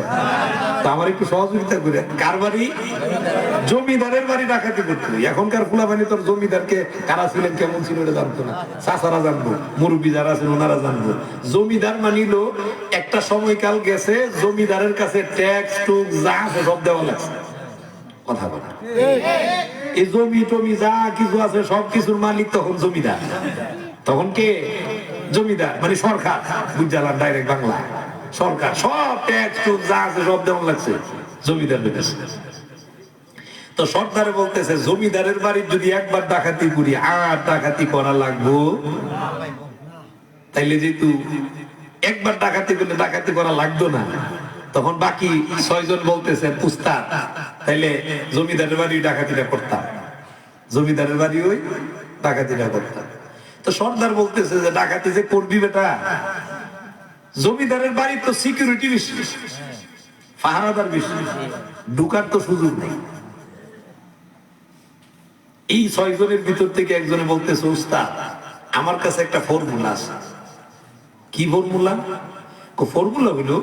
তো আমার একটু সহযোগিতা করে। কার বাড়ি? জমিদারের বাড়ি ডাকাতি করতে। এখনকার ফুলাবানি তোর জমিদারকে কারা ছিলেন, কেমন ছিল এটা জানতো না। চাচারা জানবো, মুরব্বী যারা আছেন ওনারা জানবো। জমিদার মানিল একটা সময়কাল গেছে, জমিদারের কাছে ট্যাক্স টুক যা আছে সব দেওয়া লাগছে। কথা বলা, এই জমি টমি যা কিছু আছে সব কিছুর মালিক তখন জমিদার। তখন কে? জমিদার মানে সরকার। বুঝলাম, ডাইরেক্ট বাংলা সরকার। সব ট্যাক্স টুক যা আছে সব দেওয়া লাগছে জমিদার। তো সর্দারে বলতেছে, জমিদারের বাড়ির যদি একবার ডাকাতি করি আর ডাকাতি করা লাগবো। তাইলে যেহেতু একবার ডাকাতি করলে ডাকাতি করা লাগতো না, তখন বাকি 6 জন বলতেছে, উস্তাদ তাইলে জমিদারের বাড়ি ডাকাতিটা করতাম। জমিদারের বাড়ি ওই ডাকাতিটা করতাম। তো সর্দার বলতেছে যে ডাকাতি যে করবি বেটা, জমিদারের বাড়ি তো সিকিউরিটি বেশি, পাহারাদার বেশি, ঢুকার তো সুযোগ নেই। এই 6 জনের ভিতর থেকে একজনে বলতেছে, উস্তাদ আমার কাছে একটা ফর্মুলা আছে। কি ফর্মুলা? ফর্মুলা হলো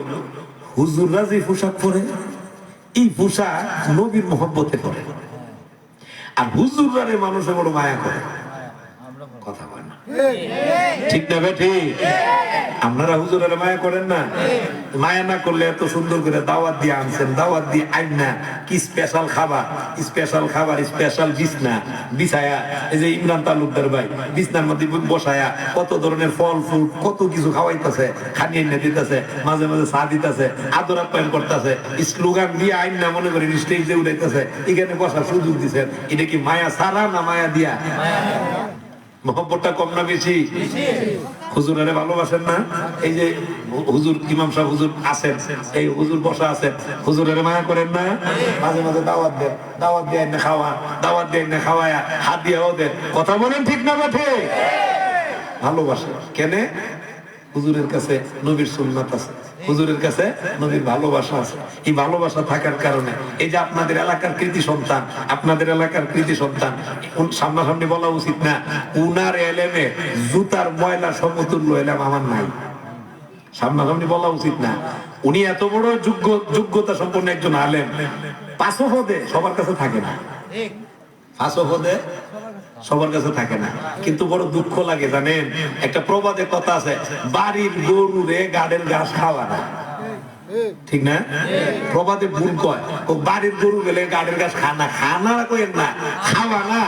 হুজুররা যে পোশাক পরে, এই পোশাক নবীর মহব্বতে পরে, আর হুজুররা মানুষে বড় মায়া করে। কথা বলেন না ঠিক না বেঠি? আপনারা হুজুরের মায়া করেন না? মায়া না করলে এত সুন্দর করে দাওয়াত দিয়ে আনছেন, দাওয়াত দিয়ে আইন না কি স্পেশাল খাবার, স্পেশাল খাবার, স্পেশাল বিছনা বিছায়া, এই যে ইমরান তালুকদার ভাই বিছনার মধ্যে বসায়া কত ধরনের ফল ফুল কত কিছু খাওয়াইতেছে, খানি এনে দিতেছে, মাঝে মাঝে চা দিতেছে, আদর আপ্যায়ন করতেছে, স্লোগান দিয়ে আইন না মনে করেন স্টেজে উঠাইতেছে, এখানে বসার সুযোগ দিচ্ছেন। এটা কি মায়া সারা না মায়া দিয়া? মহব্বতটা কম না বেশি? হুজুরের ভালোবাসেন না? এই যে হুজুর ইমাম সাহেব হুজুর আছেন, এই হুজুর বসা আছেন, হুজুরের মায়া করেন না? মাঝে মাঝে দাওয়াত দেন, দাওয়াত দিয়ে না খাওয়া, দাওয়াত দিয়ে না খাওয়ায়া হাত দিয়েও দেন। কথা বলেন ঠিক না বেঠে? ভালোবাসে কেন? হুজুরের কাছে নবীর সুন্নাত আছে, হুজুরের কাছে নবীর ভালোবাসা আছে। এই ভালোবাসা থাকার কারণে এই যে আপনাদের এলাকার কৃতি সন্তান, আপনাদের এলাকার কৃতি সন্তান, সামনাসামনি বলা উচিত না, উনার এলেমে জুতার ময়লা সমতুল্য এলেম আমার নাই। সামনাসামনি বলা উচিত না। উনি এত বড় যোগ্যতা সম্পন্ন একজন আলেম, 5 পদে সবার কাছে থাকে না, 5 পদে সবার কাছে থাকে না। কিন্তু বড় দুঃখ লাগে জানেন, একটা প্রবাদে কথা আছে, বাড়ির গরু রে গাড়ের ঘাস খাওয়া না। ঠিক না? প্রবাদে ভুল কয়, বাড়ির গরু গেলে গাড়ের ঘাস খানা, খানা কইেন না, খাওয়া না।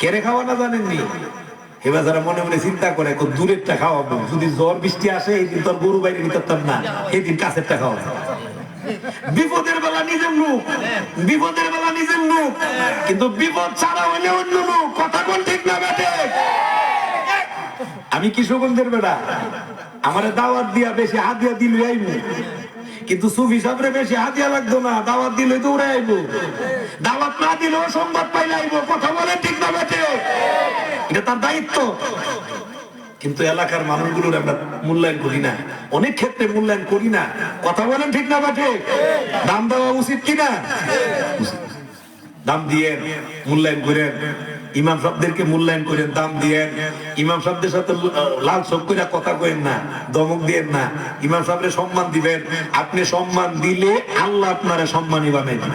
কেড়ে খাওয়া না জানেননি? এবার যারা মনে মনে চিন্তা করে দূরেরটা খাওয়াবো, যদি জ্বর বৃষ্টি আসে এই দিন তোর গরু বাইরে নিতে পারতাম না, এই দিন কাছেরটা খাওয়াবো। বিপদের বেলা নিজের লোক, বিপদের বেলা নিজের লোক, কিন্তু বিপদ ছাড়া হইলে অন্য লোক। কথা বল ঠিক না বেটে? আমি কিশোরগঞ্জের বেটা, আমারে দাওয়াত দিয়া বেশি হাতিয়া দিলে আইব, কিন্তু সুফি সাহেবরে বেশি হাতিয়া লাগতো না, দাওয়াত দিলে তো উড়ে আইব, দাওয়াত না দিলেও সংবাদ পাইলে আইব। কথা বলে ঠিক না বেটে? এটা তার দায়িত্ব। কিন্তু এলাকার মানুষগুলোর আমরা মূল্যায়ন করি না, অনেক ক্ষেত্রে মূল্যায়ন করি না। কথা বলেন ঠিক না বাটে? দাম দেওয়া উচিত কিনা? দাম দিয়ে মূল্যায়ন করেন, ইমাম সাহেবদেরকে মূল্যায়ন করেন, দাম দিয়ে। ইমাম সাহেবদের সাথে লাল চোখ করে কথা কইেন না, ধমক দিয়েন না। ইমাম সাহেবরে সম্মান দিবেন। আপনি সম্মান দিলে আল্লাহ আপনারে সম্মানী বানাইবেন,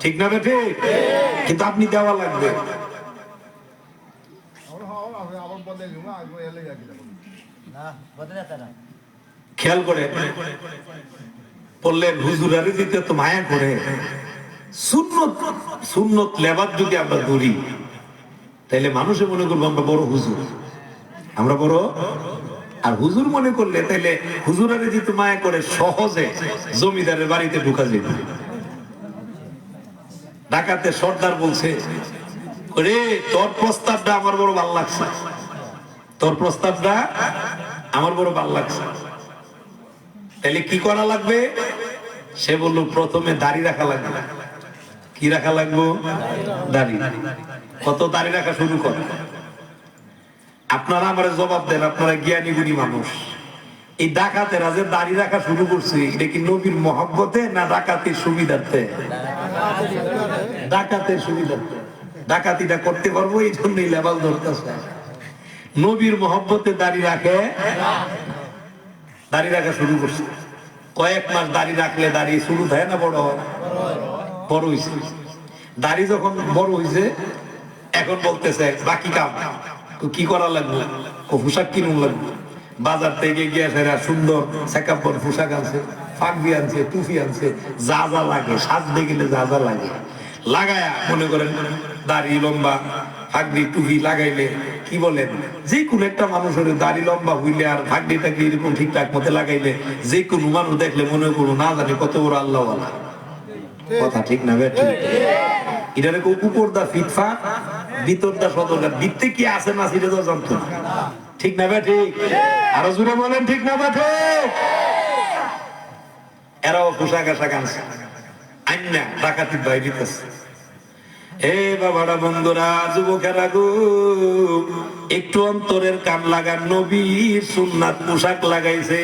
ঠিক না বেঠে? কিন্তু আপনি দেওয়া লাগবে। খেয়াল করে বললেন হুজুরারে দিতে তো মায়া করে। সুন্নত সুন্নত লেবাস যদি আমরা ধরি তাহলে মানুষে মনে করবো আমরা বড় হুজুর, আমরা বড়। আর হুজুর মনে করলে তাহলে হুজুরারে দিতে মায়া করে সহজে জমিদারের বাড়িতে ঢুকা যাবে। ঢাকাতে সর্দার বলছে, ওরে তোর প্রস্তাবটা আমার বড় ভালো লাগছে, তোর প্রস্তাবটা আমার বড় ভালো লাগছে। তাহলে কি করা লাগবে? সে বলল প্রথমে দাড়ি রাখা লাগবে। কি রাখা লাগবে? দাড়ি। কত দাড়ি রাখা শুরু কর। আপনারা আমার জবাব দেন, আপনারা জ্ঞানী গুণী মানুষ। এই ডাকাতেরা যে দাড়ি রাখা শুরু করছে, এটা কি নবীর মহব্বতে না ডাকাতির সুবিধার্থে? ডাকাতের সুবিধার্থে। ডাকাতিটা করতে পারবো এই জন্যই লেবাল ধরতেছে। নবীর মহব্বতে দাড়ি রাখে, দাড়ি রাখা শুরু করছে। কয়েক মাস দাড়ি রাখলে দাড়ি শুরু হয় না বড় হয়? বড় হয়েছে। দাড়ি যখন বড় হয়েছে এখন বলতেছে বাকি কাম কি করা লাগবে? পোশাক কিনুন লাগবে। বাজার থেকে গিয়ে সেরা সুন্দর সেকাব্বর পোশাক আনছে, ফাঁকবি আনছে, টুপি আনছে, যা যা লাগে সাজতে গেলে যা যা লাগে লাগায়া, মনে করেন দাড়ি লম্বা ফাঁকবি টুপি লাগাইলে কি বলেন, যে কোনো একটা মানুষের দাড়ি লম্বা হইলে আর ফাঁকবিটাকে এরকম ঠিকঠাক মতো লাগাইলে যে কোনো মানুষ দেখলে মনে করো না জানি কত বড় আল্লাহ। কথা ঠিক না বেঠিক? এটারে উপর দা ফিটফাট, ভিতর দা সদরটা, ভিত্তি কি আছে না সেটা তো জানতো না, ঠিক না বেঠিক? আরো জোরে বলেন ঠিক না বেঠিক? এরাও পোশাক আশাক আনছে, আইনা ডাকাতির ভয় দিতেছে। এ বাবারা, বন্ধুরা, যুবকেরা গো, একটু অন্তরের কান লাগান। নবীর সুন্নাত পোশাক লাগাইছে,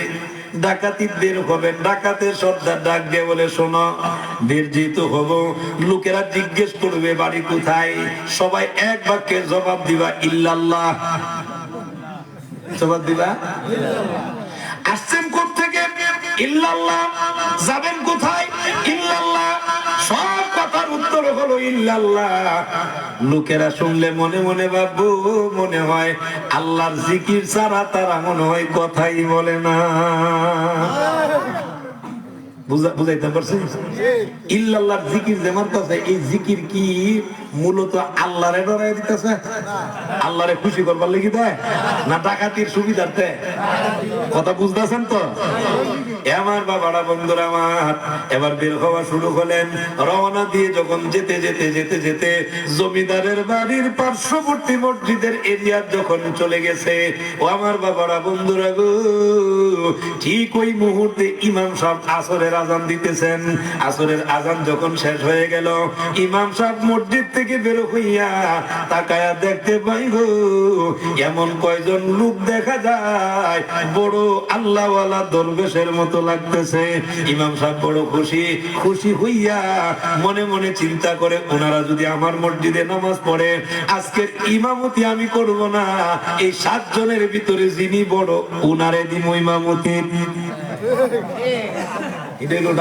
ডাকাতি বের হবেন। ডাকাতের সর্দার ডাক দিয়ে বলে, শোনো, বের যেহেতু হব, লোকেরা জিজ্ঞেস করবে বাড়ি কোথায়, সবাই এক বাক্যে জবাব দিবা ইল্লাল্লাহ। জবাব দিবা আসছেন কোত্থেকে? ইল্লাল্লাহ। যাবেন কোথায়? ইল্লাল্লাহ। সব কথার উত্তর হলো ইল্লাল্লাহ। লোকেরা শুনলে মনে মনে ভাববো, মনে হয় আল্লাহর জিকির ছাড়া তারা মনে হয় কথাই বলে না। বুঝাইতে পারছি? ইল্লাল্লাহর জিকির যেমন কথা, এই জিকির কি মূলত আল্লাহরে ডরাই দিতেছে? আল্লাহরে খুশি করবার লেগে দেয় না ডাকাতির সুবিধার্থে? কথা বুঝতেছেন তো? আমার বাবারা, বন্ধুরা আমার, এবার বের হওয়া শুরু হলেন। রওনা দিয়ে যখন যেতে যেতে যেতে যেতে জমিদারের বাড়ির পার্শ্ববর্তী মসজিদের এরিয়া যখন চলে গেছে, ও আমার বাবারা, বন্ধুরা গো, ঠিক ওই মুহূর্তে ইমাম সাহেব আসরের আজান দিতেছেন। আসরের আজান যখন শেষ হয়ে গেল, ইমাম সাহেব মসজিদ থেকে বের হইয়া তাকায়া দেখতে পাই গো, এমন কয়জন লোক দেখা যায় বড় আল্লাহওয়ালা দরবেশের মতো লাগতেছে। ইমাম সাহেব বড় খুশি। খুশি হইয়া মনে মনে চিন্তা করে, ওনারা যদি আমার মসজিদে নামাজ পড়ে, আজকের ইমামতি আমি করব না, এই 7 জনের ভিতরে যিনি বড় ওনারে দিব ইমামতি। এটা হলো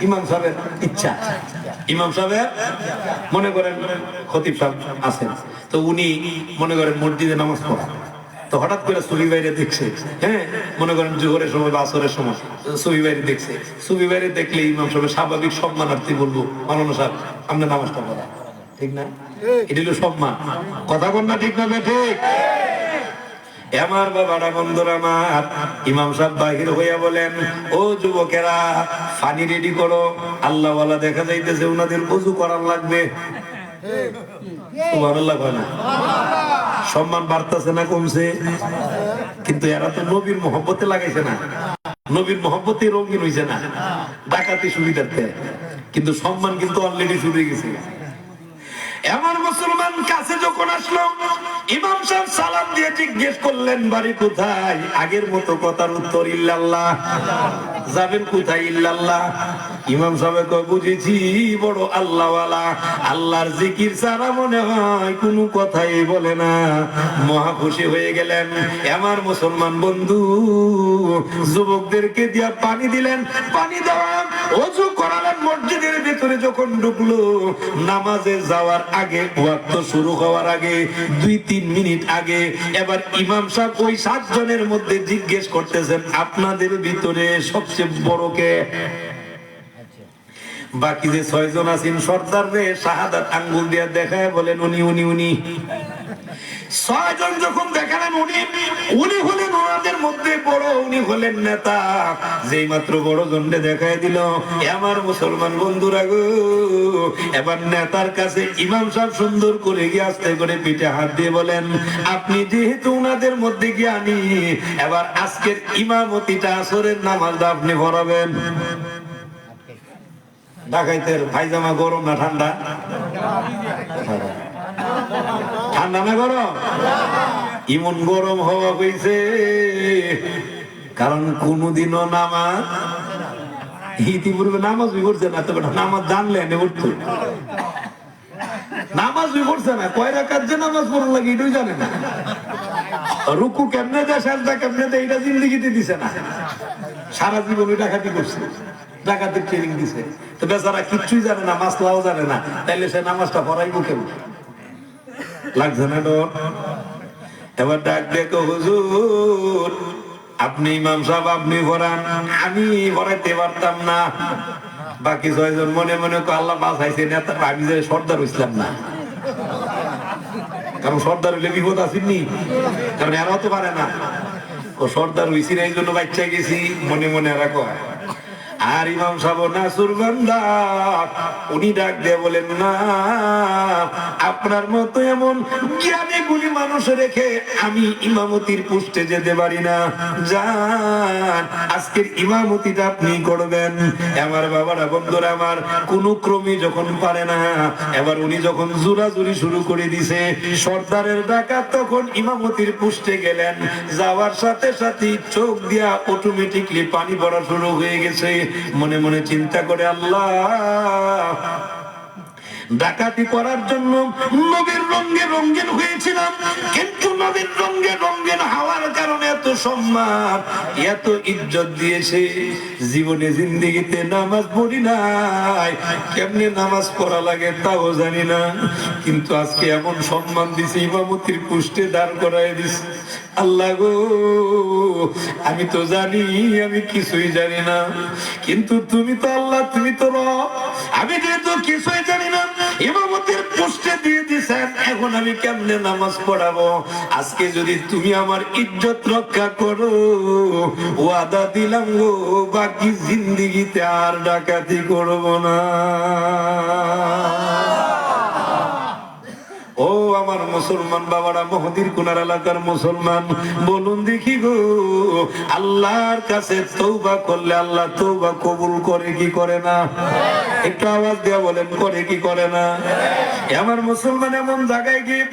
ইমাম সাহেবের ইচ্ছা। ইমাম সাহেব মনে করেন খতিব সাহেব আছেন, তো উনি মনে করেন মসজিদে নামাজ পড়া, তো হঠাৎ করে সুবি বাইরে দেখছে, হ্যাঁ, মনে করেন জোহরের সময় বা আসরের সময় সুবি বাইরে দেখছে। সুবি বাইরে দেখলে ইমাম সাহেব স্বাভাবিক সম্মানার্থী বলবো, মাওলানা সাহেব আপনি নামাজটা পড়া, ঠিক না? এটা হলো সম্মান। কথা বল না, ঠিক না? ঠিক। আমার বাবারা, বন্ধুরা আমার, ইমাম সাহেব বাহির হইয়া বলেন, ও যুবকেরা, পানি রেডি করো। আল্লাহওয়ালা দেখা যাইতেছে ওনাদের ওযু করার লাগবে। সুবহানাল্লাহ কয় না? সম্মান বাড়তেছে না কমছে? কিন্তু এরা তো নবীর মহব্বতে লাগাইছে না, নবীর মহব্বতে রঙিন হইছে না, ডাকাতি সুবিধার্থে। কিন্তু সম্মান কিন্তু অলরেডি শুরু হয়ে গেছে। এমন মুসলমান কাছে যখন আসলো, ইমাম সাহেব ইমাম সালাম দিয়ে জিজ্ঞেস করলেন বাড়ি কোথায়? আগের মতো কথার উত্তর ইল্লাল্লাহ। যাবেন কোথায়? ইল্লাল্লাহ। ইমাম সাহেব কয় বুঝেছি, বড় আল্লাহওয়ালা, আল্লাহর জিকির ছাড়া মনে হয় কোনো কথাই বলে না। মহা খুশি হয়ে গেলেন। আমার মুসলমান বন্ধু, যুবকদেরকে দিয়া পানি দিলেন, পানি দেওয়া ওযু করালেন। মসজিদের ভিতরে যখন ঢুকলো, নামাজে যাওয়ার আগে, ওয়াক্ত শুরু হওয়ার আগে 2-3 মিনিট আগে, এবার ইমাম সাহেব ওই 7 জনের মধ্যে জিজ্ঞেস করতেছেন, আপনাদের ভিতরে সবচেয়ে বড় কে? বাকি যে 6 জন আছেন সর্দার রে শাহাদাত আঙ্গুল দিয়ে দেখায় বলেন উনি উনি উনি। 6 জন যখন দেখালেন উনি, উনি হলেন ওনাদের মধ্যে বড়, উনি হলেন নেতা। যেই মাত্র বড় জনকে দেখায় দিল, আমার মুসলমান বন্ধুরা গো, এবার নেতার কাছে ইমাম সাহেব সুন্দর করে গিয়ে আস্তে করে পিঠে হাত দিয়ে বলেন, আপনি যেহেতু ওনাদের মধ্যে জ্ঞানী, এবার আজকের ইমামতিটা আসরের নামাজটা আপনি পড়াবেন। ডাকাইতের পায়জামা গরম না ঠান্ডা? ঠান্ডা না গরম? ইমন গরম হওয়া হয়েছে কারণ কোনদিনও নামাজ ইতিপূর্বে নামাজ করছে না, তবে নামাজ জানলে উঠতো। নামাজ করছে না, কয় রাকাত যে নামাজ পড়ার লাগে এটাই জানে না। রুকু কেমনে দেয়, সাজদা কেমনে দেয়, এটা জিন্দেগিতে দিছে না। সারা জীবন ডাকাতি করছে, ডাকাতের ট্রেনিং দিছে, তো বেচারা কিচ্ছুই জানে না, মাসলাও জানে না, তাইলে সে নামাজটা পড়াইবো কেমন? লাগছে না ডর? এবার ডাক দেখো, হুজুর আপনি ইমাম সাহেব, আপনি পড়ান, আমি পড়াইতে পারতাম না। বাকি 6 জন মনে মনে আল্লাহ বাঁচাইছে, নেতা আমি যে সর্দার হইছিলাম না। কারণ সর্দার হইলে বিপদ আসেননি, কারণ এরাও তো পারে না। ও সর্দার হইছি না, এই জন্য বাচ্চা গেছি, মনে মনে এরা কয়। আর ইমাম সাহেব নাসুর বান্দা, উনি ডাক দিয়ে বলেন, না, আপনার মতো এমন জ্ঞানী গুণী মানুষ রেখে আমি ইমামতির পোস্টে যেতে পারি না। যান, আজকের ইমামতিটা আপনি করবেন। আমার বাবারা, বন্ধুরা আমার, কোন ক্রমে যখন পারে না, এবার উনি যখন জোরাজুরি শুরু করে দিছে, সর্দারের ডাকাত তখন ইমামতির পোস্টে গেলেন। যাওয়ার সাথে সাথে চোখ দিয়া অটোমেটিকলি পানি পড়া শুরু হয়ে গেছে। মনে মনে চিন্তা করে, আল্লাহ, ডাকাতি করার জন্য নবীর রঙে রঙিন হয়েছিলাম, কিন্তু নবীর রঙে রঙিন হওয়ার কারণে এত সম্মান, এত ইজ্জত দিয়েছে। জীবনে জিন্দেগিতে নামাজ পড়ি নাই, কেমনে নামাজ পড়া লাগে তাও জানি না, কিন্তু আজকে এমন সম্মান দিছে, ইমামতির পোস্টে দাঁড় করায় দিছে। আল্লাহ গো, আমি তো জানি আমি কিছুই জানি না, কিন্তু তুমি তো আল্লাহ, তুমি তো রব। আমি যেহেতু কিছুই জানি না, ইমামতের পোস্টে দিয়ে দিছেন, এখন আমি কেমনে নামাজ পড়াবো? আজকে যদি তুমি আমার ইজ্জত রক্ষা করো, ওয়াদা দিলাম গো, বাকি জিন্দেগিতে আর ডাকাতি করবো না। ও আমার মুসলমান বাবারা, মহদির কোনার এলাকার মুসলমান, বলুন দেখি গো, আল্লাহর কাছে তওবা করলে আল্লাহ তওবা কবুল করে কি করে না? একটু আওয়াজ দিয়ে বলেন, করে কি করে না? আমার মুসলমান এমন জায়গায় গিয়ে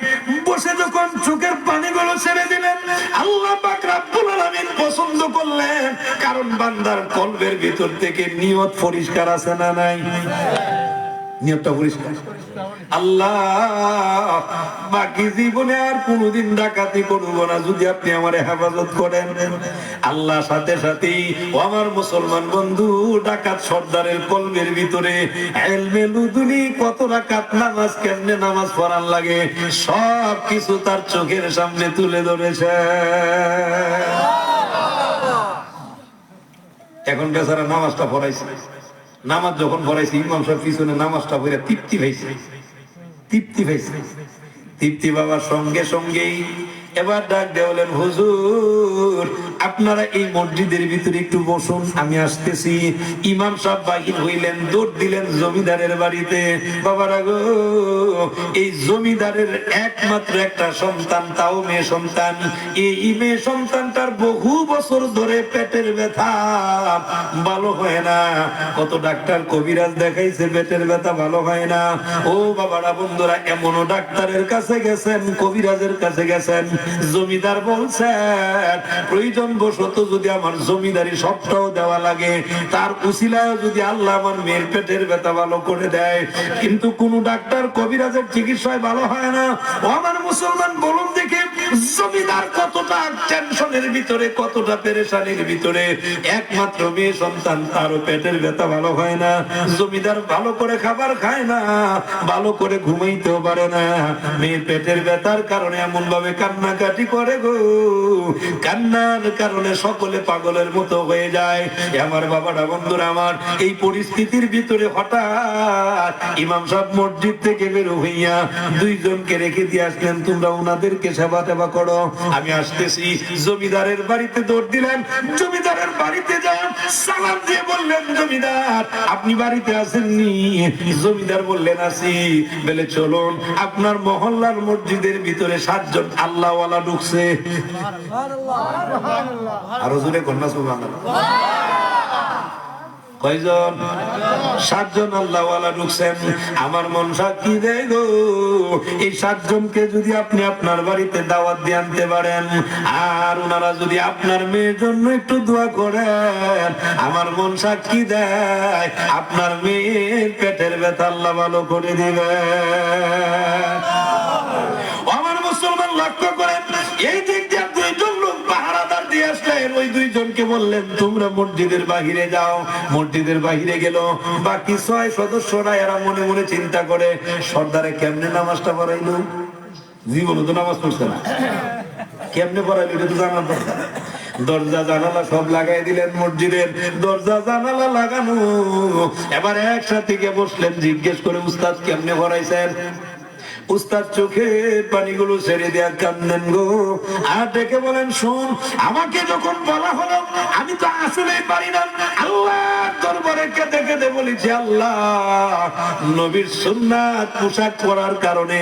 বসে যখন চোখের পানিগুলো ছেড়ে দিলেন, আল্লাহ পাক রব্বুল আলামিন পছন্দ করলেন, কারণ বান্দার কলবের ভিতর থেকে নিয়ত পরিষ্কার আছে না নাই? নিয়তটা পরিষ্কার। আল্লাহ, বাকি জীবনে আর কোনদিন ডাকাতি করবো না যদি আপনি আমার হেফাজত করেন। আল্লাহ সাথে সাথেই আমার মুসলমান বন্ধু, ডাকাত সর্দারের কলবের ভিতরে ইলমে লুদুনি, কত রাকাত নামাজ, কেমনে নামাজ পড়ার লাগে, সব কিছু তার চোখের সামনে তুলে ধরেছে। এখন বেচারা নামাজটা পড়াইছে, নামাজ যখন পড়াইছে, ইমাম সাহেব পিছনে নামাজটা পড়ে তৃপ্তি পাইছে, তৃপ্তি পাইছে। তৃপ্তি বাবার সঙ্গে সঙ্গেই এবার ডাক দিয়ে বলেন, হুজুর আপনারা এই মসজিদের ভিতরে একটু বসুন, আমি আসতেছি। ইমাম সাহেব বাহির হইলেন, দৌড় দিলেন জমিদারের বাড়িতে। বাবারা গো, এই জমিদারের একমাত্র একটা সন্তান, তাও মেয়ে সন্তান। এই মেয়ে সন্তানটার বহু বছর ধরে পেটের ব্যথা ভালো হয় না, কত ডাক্তার কবিরাজ দেখাইছে, পেটের ব্যথা ভালো হয় না। ও বাবারা, বন্ধুরা, এমনও ডাক্তারের কাছে গেছেন, কবিরাজের কাছে গেছেন, জমিদার বলছেন প্রয়োজন বশত যদি আমার জমিদারি সবটাও দেওয়া লাগে, তার উসিলায় যদি আল্লাহ আমার মেয়ের পেটের ব্যথা ভালো করে দেয়, কিন্তু কোন ডাক্তার কবিরাজের চিকিৎসায় ভালো হয় না। ও আমার মুসলমান, বলুন দেখে জমিদার কতটা টেনশনের ভিতরে, কতটা পেরেশানির ভিতরে, একমাত্র মেয়ে সন্তান, তারও পেটের ব্যথা ভালো হয় না। জমিদার ভালো করে খাবার খায় না, ভালো করে ঘুমাইতেও পারে না, মেয়ের পেটের ব্যথার কারণে এমন ভাবে কান্নাকাটি করে গো, কান্নার কারণে সকলে পাগলের মতো হয়ে যায়। আমার বাবারা, বন্ধুরা আমার, এই পরিস্থিতির ভিতরে হঠাৎ ইমাম সাহেব মসজিদ থেকে বের হইয়া দুইজনকে রেখে দিয়ে আসলেন, তোমরা ওনাদেরকে সেবা টেবা করো, আমি আসতেছি। জমিদারের বাড়িতে দৌড় দিলেন, জমিদারের বাড়িতে যান, সালাম দিয়ে বললেন, জমিদার আপনি বাড়িতে আসেননি? জমিদার বললেন আছি। বলে চলুন, আপনার মহল্লার মসজিদের ভিতরে 7 জন আল্লাহওয়ালা ঢুকছে। আরো জোরে কন্যা সুবহানাল্লাহ। কয়জন? 7 জন আল্লাহওয়ালা ঢুকছেন। আমার মন সাক্ষী দেয় গো, এই 7 জনকে যদি আপনি আপনার বাড়িতে দাওয়াত দিয়ে আনতে পারেন, আর ওনারা যদি আপনার মেয়ের জন্য একটু দোয়া করেন, আমার মন সাক্ষী দেয় আপনার মেয়ের পেটের ব্যথা আল্লাহ ভালো করে দিবে। আমার মুসলমান, লক্ষ্য করেন, এই দিক দিয়ে 2 জন লোক পাহারাদার দিয়ে আসলেন। ওই 2 জনকে বললেন, তোমরা মসজিদের বাহিরে যাও। মসজিদের বাহিরে গেল। বাকি 6 সদস্যরা এরা মনে মনে চিন্তা করে, সর্দারে কেমনে নামাজটা পড়াইলো, জীবনে তো নামাজ পড়ছে না, কেমনে পড়াইলো এটা তো জানার দরকার। দরজা জানালা সব লাগাই দিলেন, মসজিদের দরজা জানালা লাগানো। এবার একসাথে গিয়ে বসলেন, জিজ্ঞেস করে, উস্তাদ কেমনে পড়াইছেন? উস্তাদ চোখের পানিগুলো ছেড়ে দেয়া কান্দেন গো, আর ডেকে বলেন, শোন, আমাকে যখন বলা হলো আমি তো আসলে পারি না, আল্লাহর দরবারে কেঁদে কেঁদে বলেছি, আল্লাহ নবীর সুন্নাত পোশাক পরার কারণে,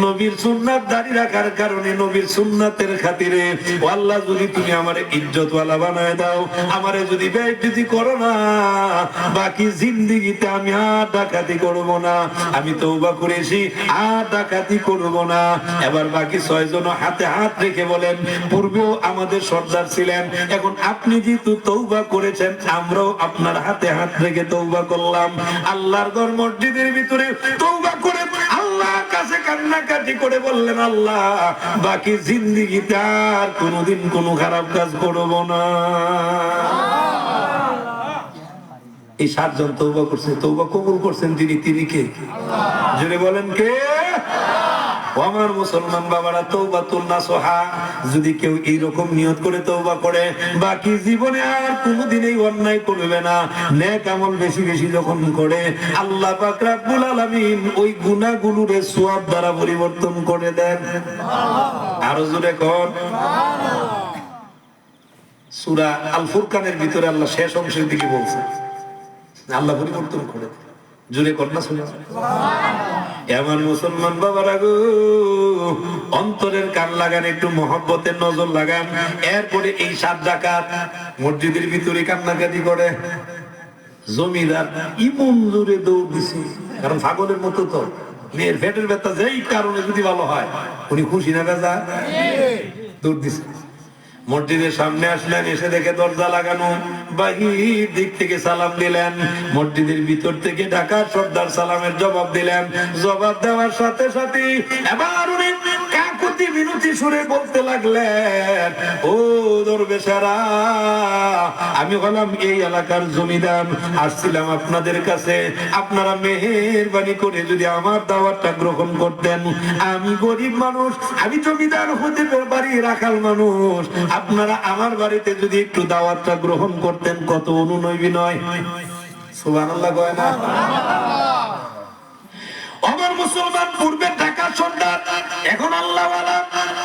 নবীর সুন্নাত দাড়ি রাখার কারণে, নবীর সুন্নাতের খাতিরে, ও আল্লাহ যদি তুমি আমারে ইজ্জতওয়ালা বানায় দাও, আমারে যদি বেইজ্জতি করো না, বাকি জিন্দেগিতে আমি আর ডাকাতি করব না, আমি তওবা করেছি, আর ডাকাতি করব না। এবার বাকি 6 জন হাতে হাত রেখে বলেন, পূর্বেও আমাদের সর্দার ছিলেন, এখন আপনি যেহেতু তওবা করেছেন, আমরাও আপনার হাতে হাত রেখে তওবা করলাম। আল্লাহর ঘর মসজিদের ভিতরে তওবা করে আল্লাহর কাছে কান্নাকাটি করে বললেন, আল্লাহ বাকি জিন্দেগিতে আর কোনোদিন কোনো খারাপ কাজ করব না। এই 7 জন তওবা করছে, তওবা কবুল করছেন তিনি কে? জোরে বলেন কে? আমার মুসলমান বাবারা, তওবাতুন নাসুহা, যদি কেউ এইরকম নিয়ত করে তওবা করে, বাকি জীবনে আর কোনোদিন এই অন্যায় করবে না, নেক আমল বেশি বেশি যখন করে, আল্লাহ পাক রব্বুল আলামিন ওই গুনাহগুলোরে সওয়াব দ্বারা পরিবর্তন করে দেন। আরো জোরে কর সুবহানাল্লাহ। সূরা আল ফুরকানের ভিতরে আল্লাহ শেষ অংশের দিকে বলছে, আল্লাহ পরিবর্তন করে। জোরে কন্যা শুনে আমার মুসলমান বাবারা গো, অন্তরের কান লাগান, একটু মহব্বতের নজর লাগান। এরপরে এই 7 ডাকাত মসজিদের ভিতরে কান্নাকাটি করে। জমিদার ইমন জোরে দৌড় দিছে, কারণ পাগলের মতো তো, মেয়ের পেটের ব্যথা যেই কারণে যদি ভালো হয়, উনি খুশি না বেজা, দৌড় দিছে। মসজিদের সামনে আসলেন, এসে দেখে দরজা লাগানো, বাহির দিক থেকে সালাম দিলেন, মসজিদের ভিতর থেকে ঢাকার সর্দার সালামের জবাব দিলেন। জবাব দেওয়ার সাথে সাথে এবার উনি কাকুতি বিনতি সুরে বলতে লাগলেন, ও দরবেশেরা, আমি হলাম এই এলাকার জমিদার, আসছিলাম আপনাদের কাছে, আপনারা মেহেরবানি করে যদি আমার দাওয়াতটা গ্রহণ করতেন। আমি গরিব মানুষ, আমি জমিদার হতে পারি, রাখাল মানুষ, আপনারা আমার বাড়িতে যদি একটু দাওয়াতটা গ্রহণ করতেন, কত অনুনয় বিনয়। সুবহানাল্লাহ কয় না? আমার মুসলমান, পূর্বে ঢাকা সর্দার, এখন আল্লাহওয়ালা,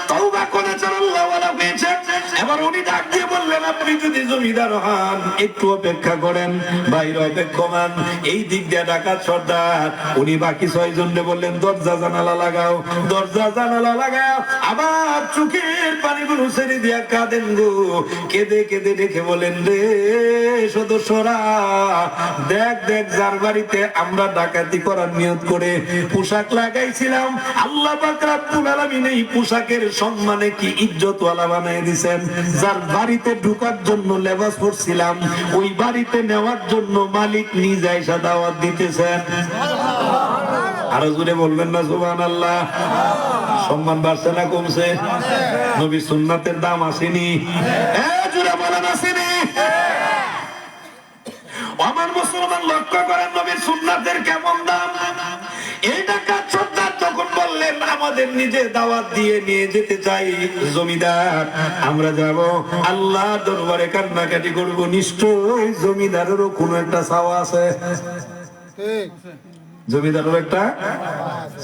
তওবা করেছেন, আল্লাহওয়ালা হয়েছেন। এবার উনি ডাক দিয়ে বললেন, আপনি যদি জমিদার হন একটু অপেক্ষা করেন, বাইরে অপেক্ষমান। এই দিক দিয়ে ডাকাত সর্দার উনি বাকি 6 জনকে বললেন দরজা জানালা লাগাও, দরজা জানালা লাগাও। আবার চোখের পানিগুলো ছেড়ে দিয়া কাঁদেন গো, কেঁদে কেঁদে দেখে বলেন রে সদস্যরা, দেখ দেখ যার বাড়িতে আমরা ডাকাতি করার নিয়ত করে পোশাক লাগাইছিলাম, আল্লাহ পাক রব্বুল আলামিন এই পোশাকের সম্মানে কি ইজ্জতওয়ালা বানাই দিয়েছেন। যার বাড়িতে ঢোকার জন্য লেবাস পরছিলাম, ওই বাড়িতে নেওয়ার জন্য মালিক নিজে এসে দাওয়াত দিতেছেন। আরো জোরে বলবেন না সুবহানাল্লাহ। সম্মান বাড়ছে না কমছে? নবী সুন্নাতের দাম আসেনি? জোরে বলেন আসেনি? আমার মুসলমান লক্ষ্য করেন নবীর সুন্নাতের কেমন দাম। এই ডাকাত সর্দার তখন বললেন আমাদের নিজে দাওয়াত দিয়ে নিয়ে যেতে চাই জমিদার, আমরা যাব আল্লাহ দরবারে কান্নাকাটি করবো, নিশ্চয় জমিদারেরও কোনো একটা ছাওয়া আছে। জমিদারেরও একটা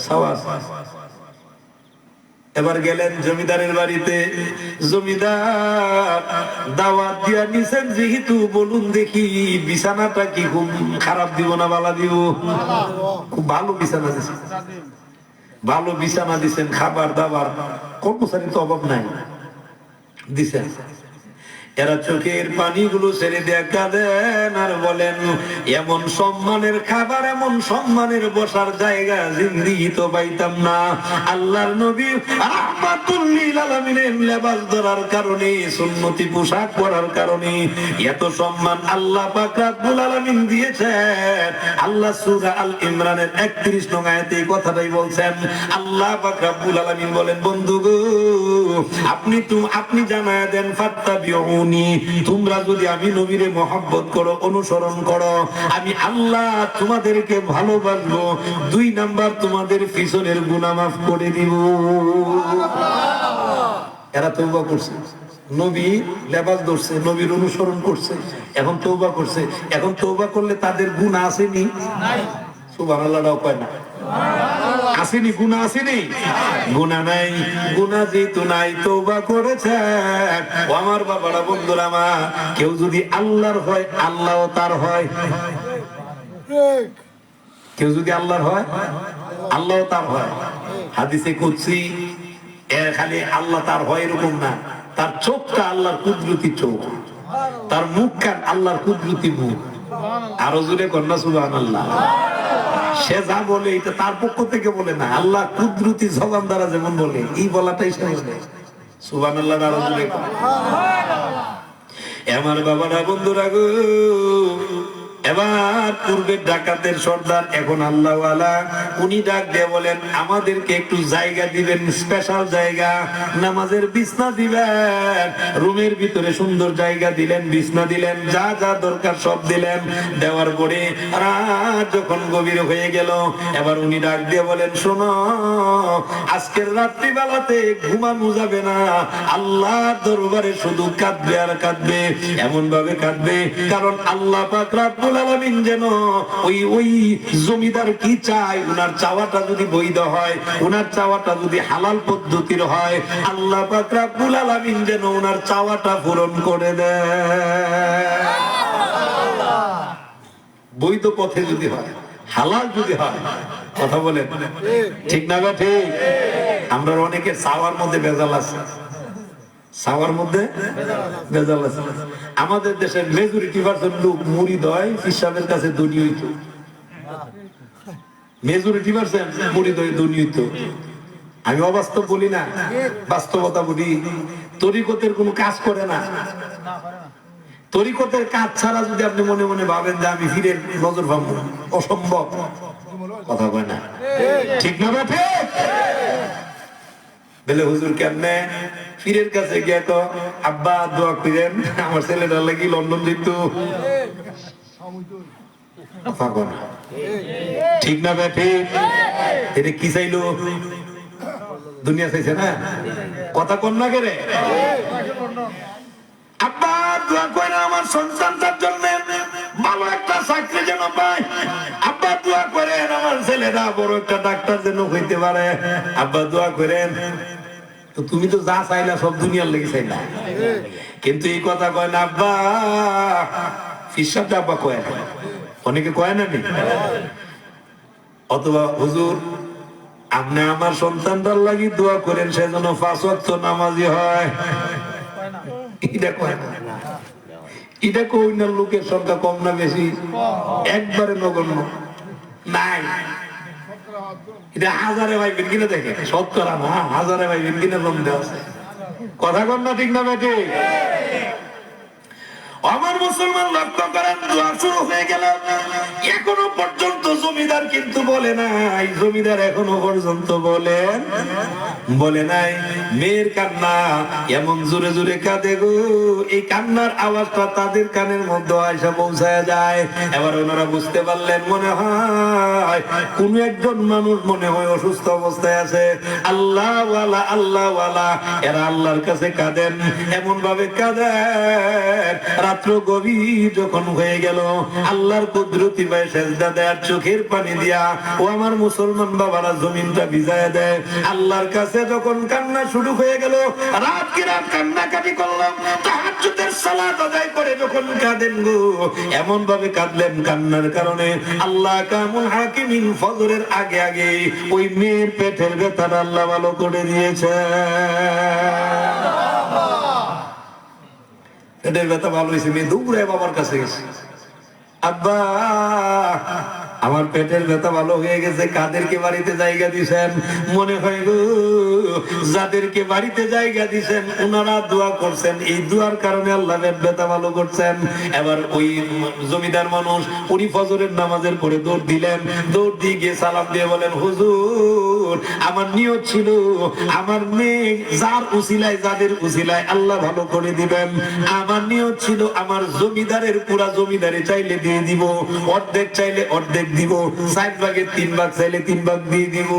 ছাওয়া আছে। এবার গেলেন জমিদারের বাড়িতে। জমিদার দাওয়াত দিয়া নিছেন যেহেতু, বলুন দেখি বিছানাটা কি খুব খারাপ দিব না ভালো দিব? খুব ভালো বিছানা দিচ্ছেন, ভালো বিছানা দিচ্ছেন, খাবার দাবার কর্মচারীর তো অভাব নাই দিচ্ছেন। এরা চোখের পানিগুলো ছেড়ে দিয়ে কাঁদেন আর বলেন এমন সম্মানের খাবার, এমন সম্মানের বসার জায়গা জিন্দেগি তো পাইতাম না। আল্লাহর নবী রাহমাতুল লিল আলামিনের লেবাস ধরার কারণে, সুন্নতি পোশাক পরার কারণে এত সম্মান আল্লাহ পাক রব্বুল আলামিন দিয়েছেন। আল্লাহ সূরা আল ইমরানের 31 নং আয়াতে এই কথাটাই বলছেন। আল্লাহ পাক রব্বুল আলামিন বলেন বন্ধু গো, আপনি জানায়া দেন ফাত্তাবিউন, তোমরা যদি আমি নবীরে মহব্বত করো, অনুসরণ করো, আমি আল্লাহ তোমাদেরকে ভালোবাসবো। 2 নাম্বার তোমাদের পিছনের গুনাহ মাফ করে দিব। এরা তওবা করছে, নবী লেবাস ধরছে, নবীর অনুসরণ করছে, এখন তওবা করছে। এখন তওবা করলে তাদের গুনাহ আসেনি? নাই। সুবহানাল্লাহও কয় না আসেনি, গুনাহ আসেনি? গুনাহ নাই। গুনাহ যেহেতু নাই, তওবা করেছে। ও আমার বাবারা, বন্ধুরা আমার, কেউ যদি আল্লাহর হয় আল্লাহও তার হয়। কেউ যদি আল্লাহর হয় আল্লাহও তার হয়। হাদিসে কুদসি খালি আল্লাহ তার হয় এরকম না, তার চোখটা আল্লাহর কুদরতি চোখ, তার মুখ কান আল্লাহর কুদরতি মুখ। আরো জোরে কন্যা সুবহানাল্লাহ। সে যা বলে এটা তার পক্ষ থেকে বলে না, আল্লাহ কুদরতি জবান দ্বারা যেমন বলে এই বলাটাই সে বলে। সুবহানাল্লাহ। আরো জোরে আমার বাবারা, বন্ধুরা গো, এবার পূর্বের ডাকাতের সর্দার এখন আল্লাহওয়ালা, উনি ডাক দিয়ে বলেন আমাদেরকে একটু জায়গা দিবেন, স্পেশাল জায়গা, নামাজের বিছনা দিবেন। রুমের ভিতরে সুন্দর জায়গা দিলেন, বিছনা দিলেন, যা যা দরকার সব দিলেন। দেওয়ার পরে রাত যখন গভীর হয়ে গেল, এবার উনি ডাক দিয়ে বলেন শোনো, আজকের রাত্রিবেলাতে ঘুমানো যাবে না, আল্লাহর দরবারে শুধু কাঁদবে আর কাঁদবে, এমন ভাবে কাঁদবে কারণ আল্লাহ পাক রব্বুল আলামিন যেন ওই জমিদার কি চায়, উনার চাওয়াটা যদি বৈধ হয়, উনার চাওয়াটা যদি হালাল পদ্ধতির হয়, আল্লাহ পাক রব্বুল আলামিন যেন উনার চাওয়াটা পূরণ করে দেয়। বৈধ পথে যদি হয়, হালাল যদি হয়। কথা বলেন ঠিক না? ঠিক। আমরা অনেকে চাওয়ার মধ্যে ভেজাল আছে, চাওয়ার মধ্যে ভেজাল আছে। আমাদের দেশের মেজরিটি পার্সেন্ট লোক মুরিদ হয় হিসাবের কাছে ধনী হইতো, মেজরিটি পার্সেন্ট মুরিদ হয়ে ধনী হইতো। আমি অবাস্তব বলি না, বাস্তবতা বলি। তরিকতের কোনো কাজ করে না, তরিকতের কাজ ছাড়া যদি আপনি মনে মনে ভাবেন যে আমি ফিরে নজর ভাববো, অসম্ভব। কথা কয় না ঠিক না? ঠিক বলে হুজুর কেমনে পীরের কাছে গিয়ে তো আব্বা দোয়া করেন আমার ছেলেটার লাগি লন্ডন যেত। ঠিক না? ঠিক। এটা কি চাইলো? দুনিয়া চাইছে না? কথা কন না কেরে? আব্বা দোয়া করেন আমার সন্তানটার জন্য ভালো একটা চাকরি যেন পায়। আব্বা দোয়া করেন আমার ছেলেরা বড় একটা ডাক্তার যেন হইতে পারে। আব্বা দোয়া করেন। তো তুমি তো যা চাইলা সব দুনিয়ার লেগে চাইলা, কিন্তু এই কথা কয় না আব্বা। ফিসাবটা আব্বা কয় না, অনেকে কয় না নি। অথবা হুজুর আপনি আমার সন্তানটার লাগি দোয়া করেন সে যেন 5 ওয়াক্ত নামাজি হয়, এটা কয় না। এটা কই না, লোকের সংখ্যা কম না বেশি? একবারে নগণ্য নাই। এটা হাজারে ভাইবেন কিনা দেখে, শতকরা না, হাজারে ভাইবেন কিনা বন্ধ আছে। কথা কন না, ঠিক না বেটে? আমার মুসলমান লক্ষ্য করেন, দোয়া শুরু হয়ে গেল, এখনো পর্যন্ত জমিদার কিন্তু বলে নাই। জমিদার এখনো পর্যন্ত বলে নাই। মেয়ের কান্না এমন জোরে জোরে কাঁদে গো, এই কান্নার আওয়াজটা তাদের কানের মধ্যে আয়সা পৌঁছায় যায়। এবার ওনারা বুঝতে পারলেন, মনে হয় কোন একজন মানুষ মনে হয় অসুস্থ অবস্থায় আছে। আল্লাহওয়ালা আল্লাহওয়ালা এরা আল্লাহর কাছে কাঁদেন, এমন ভাবে কাঁদেন রাত্র গভীর যখন হয়ে গেল, আল্লাহর কুদরতি পায় সেজদা দেয়, চোখের পানি দিয়া ও আমার মুসলমান বাবারা জমিনটা ভিজায় দেয়। আল্লাহর কাছে যখন কান্না শুরু হয়ে গেল, রাত কি রাত কান্নাকাটি করলাম, তাহাজ্জুদের সালাত আদায় করে যখন কাঁদেন গো, এমন ভাবে কাঁদলেন কান্নার কারণে আল্লাহ কামুল হাকিমিন ফজরের আগে আগে ওই মেয়ের পেটের ব্যথাটা আল্লাহ ভালো করে দিয়েছে। পেটের ব্যথা ভালো হয়েছে, মেয়ে দৌড়ে বাবার কাছে গেছে, আব্বা আমার পেটের ব্যথা ভালো হয়ে গেছে। কাদেরকে বাড়িতে জায়গা দিছেন? মনে হয় গো যাদেরকে বাড়িতে জায়গা দিছেন ওনারা দোয়া করছেন, এই দোয়ার কারণে আল্লাহ পেট ব্যথা ভালো করছেন। এবার ওই জমিদার মানুষ উনি ফজরের নামাজের পরে দৌড় দিলেন, দৌড় দিয়ে গিয়ে সালাম দিয়ে বলেন, হুজুর আমার নিয়ত ছিল আমার মেয়ে যার উসিলায় যাদের উসিলায় আল্লাহ ভালো করে দিবেন, আমার নিয়ত ছিল আমার জমিদারের পুরা জমিদারি চাইলে দিয়ে দিব, অর্ধেক চাইলে অর্ধেক দিব, 4 ভাগের 3 ভাগ চাইলে 3 ভাগ দিয়ে দিব।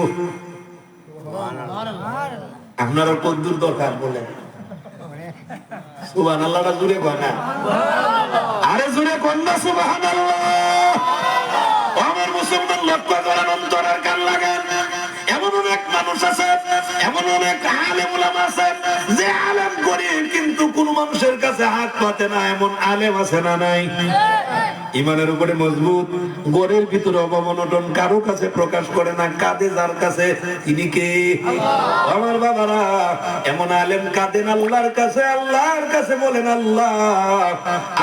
আপনারা কদ্দুর দরকার বলে সুবহানাল্লাহটা জুড়ে কয় না, আরে জুড়ে কন না সুবহানাল্লাহ। আমার মুসলমান লক্ষ্য করেন, অন্তরের কান লাগান। এমন অনেক মানুষ আছে, এমন অনেক আলেম উলামা আছে যে আলেম গরীব কিন্তু কোন মানুষের কাছে হাত পাতে না, এমন আলেম আছে না নাই? ইমানের উপরে মজবুত, গরের ভিতরে অভাব অনটন কারো কাছে প্রকাশ করে না, কাঁদে যার কাছে, তিনি কে? আমার বাবারা এমন আলেম কাঁদেন আল্লাহর কাছে, আল্লাহর কাছে বলেন, আল্লাহ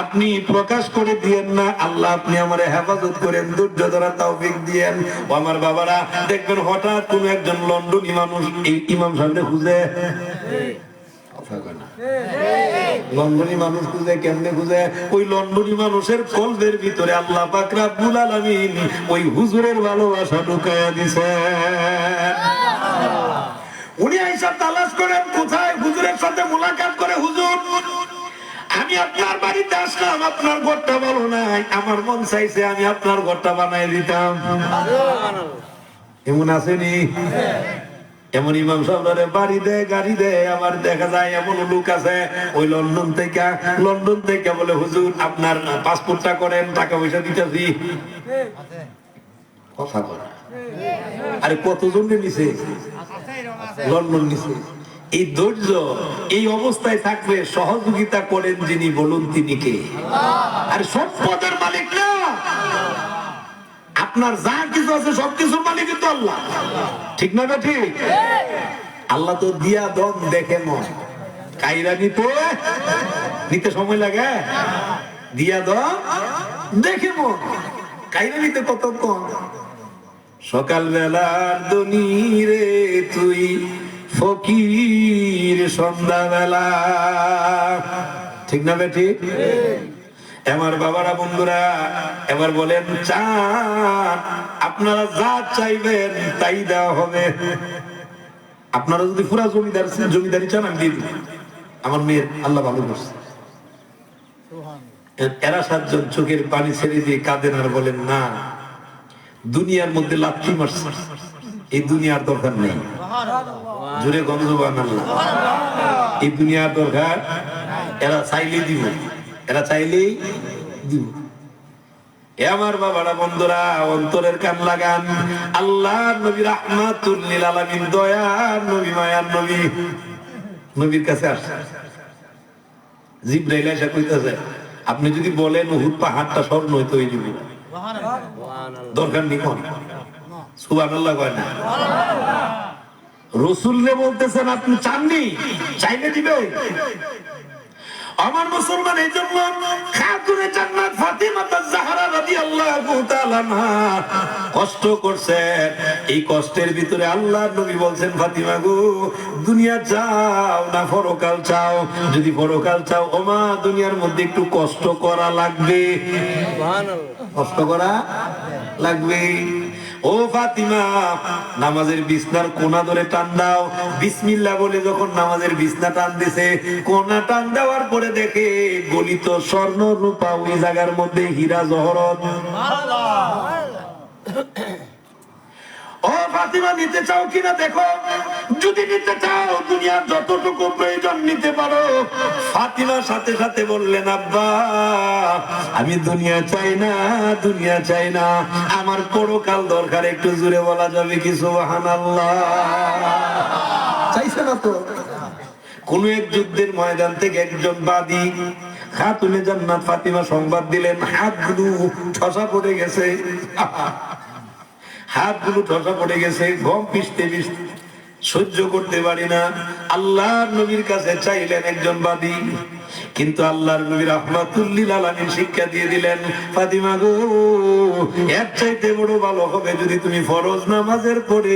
আপনি প্রকাশ করে দিয়েন না, আল্লাহ আপনি আমারে হেফাজত করেন, ধৈর্য ধরা তৌফিক দিয়েন। ও আমার বাবারা দেখবেন হঠাৎ কোন একজন লন্ডনী মানুষ এই ইমাম সাহেবকে খুঁজে, লন্ডনী মানুষ খুঁজে, কেমনে খুঁজে? ওই লন্ডনী মানুষের কলবের ভিতরে আল্লাহ পাক রব্বুল আলামিন ওই হুজুরের ভালোবাসা ঢুকায়া দিছে। উনি আইসা তালাশ করেন কোথায় হুজুরের সাথে মুলাকাত করে, হুজুর আমি আপনার বাড়িতে আসলাম, আপনার ঘরটা ভালো নাই, আমার মন চাইছে আমি আপনার ঘরটা বানাই দিতাম। এমন আসেনি? এমন ইমাম সাহেবরে বাড়ি দেয়, গাড়ি দেয়। আবার দেখা যায় এমন লোক আছে ওই লন্ডন থেকে বলে, হুজুর আপনার পাসপোর্টটা করেন, টাকা পয়সা দিতেছি। কথা বলে, আরে কতজন নিছে? লন্ডন নিছে। এই ধৈর্য এই অবস্থায় থাকবে, সহযোগিতা করেন যিনি, বলুন তিনি কে? আর সব পদের মালিক না, আপনার যা কিছু আছে সবকিছুর মালিক কিন্তু আল্লাহ, ঠিক না? ঠিক। আল্লাহ তো দিয়া দন দেখে মন, কাইরা নিতে সময় লাগে, দিয়া দন দেখে মন, কাইরা নিতে কতক্ষণ? সকাল বেলার দনি রে তুই ফকির সন্ধ্যা বেলা, ঠিক না ঠিক? আমার বাবারা বন্ধুরা এবার বলেন, চান আপনারা যা চাইবেন তাই দেওয়া হবে। আপনারা যদি পুরা জমিদারি চান আমি দিয়ে দিব, আমার মেয়ের আল্লাহ ভালো করছে। এরা 7 জন চোখের পানি ছেড়ে দিয়ে কাঁদেন আর বলেন, না দুনিয়ার মধ্যে লাথি মারছে, এই দুনিয়ার দরকার নেই। জোরে গন্ধ বানাল্লাহ, এই দুনিয়ার দরকার, এরা চাইলেই দিব, এরা চাইলেই দিব। আমার বাবারা বন্ধুরা অন্তরের কান লাগান। আল্লাহ নবী রাহমাতুল লিল আলামিন, দয়ার নবী, মায়ার নবী, নবীর কাছে আসছে, জিবরাইল এসে কইতেছে আপনি যদি বলেন উহুদ পাহাড়টা স্বর্ণ হইতো হয়ে যাবে, দরকার নেই কোন সুবহানাল্লাহ কয় না। রাসূলরে বলতেছেন আপনি চাননি, চাইলে দিবে। আমার মুসলমান এই জন্য খাতুনে জান্নাত ফাতিমা তাজ-জাহরা রাদিয়াল্লাহু তাআলা আনহা কষ্ট করছে। এই কষ্টের ভিতরে আল্লাহর নবী বলছেন ফাতিমা গো দুনিয়া চাও না পরকাল চাও? যদি পরকাল চাও ও মা দুনিয়ার মধ্যে একটু কষ্ট করা লাগবে, সুবহানাল্লাহ, কষ্ট করা লাগবে। ও ফাতিমা নামাজের বিছনার কোনা ধরে টান দাও, বিসমিল্লাহ বলে যখন নামাজের বিছনা টান দিছে, কোনা টান দেওয়ার পরে দেখে গলিত স্বর্ণ রূপা ওই জায়গার মধ্যে হীরা জহরত। ও ফাতিমা নিতে চাও কিনা দেখো, যদি নিতে চাও দুনিয়ার যতটুকু প্রয়োজন নিতে পারো। ফাতিমা সাথে সাথে বললেন আব্বা আমি দুনিয়া চাই না, দুনিয়া চাই না, আমার পরকাল দরকার। একটু জোরে বলা যাবে কি সুবহানাল্লাহ? চাইছে না তো। কোন এক যুদ্ধের ময়দান থেকে একজন বাদী খাতুনে জান্নাত ফাতিমা সংবাদ দিলেন হাতগুলো ঠসা পড়ে গেছে, হাতগুলো ঠসা পড়ে গেছে, গম পিষতে পিষতে সহ্য করতে পারি না। আল্লাহর নবীর কাছে চাইলেন একজন বাদী, কিন্তু আল্লাহর নবী রাহমাতুল লিল আলামিন শিক্ষা দিয়ে দিলেন ফাতিমা গো এর চাইতে বড় ভালো হবে যদি তুমি ফরজ নামাজের পরে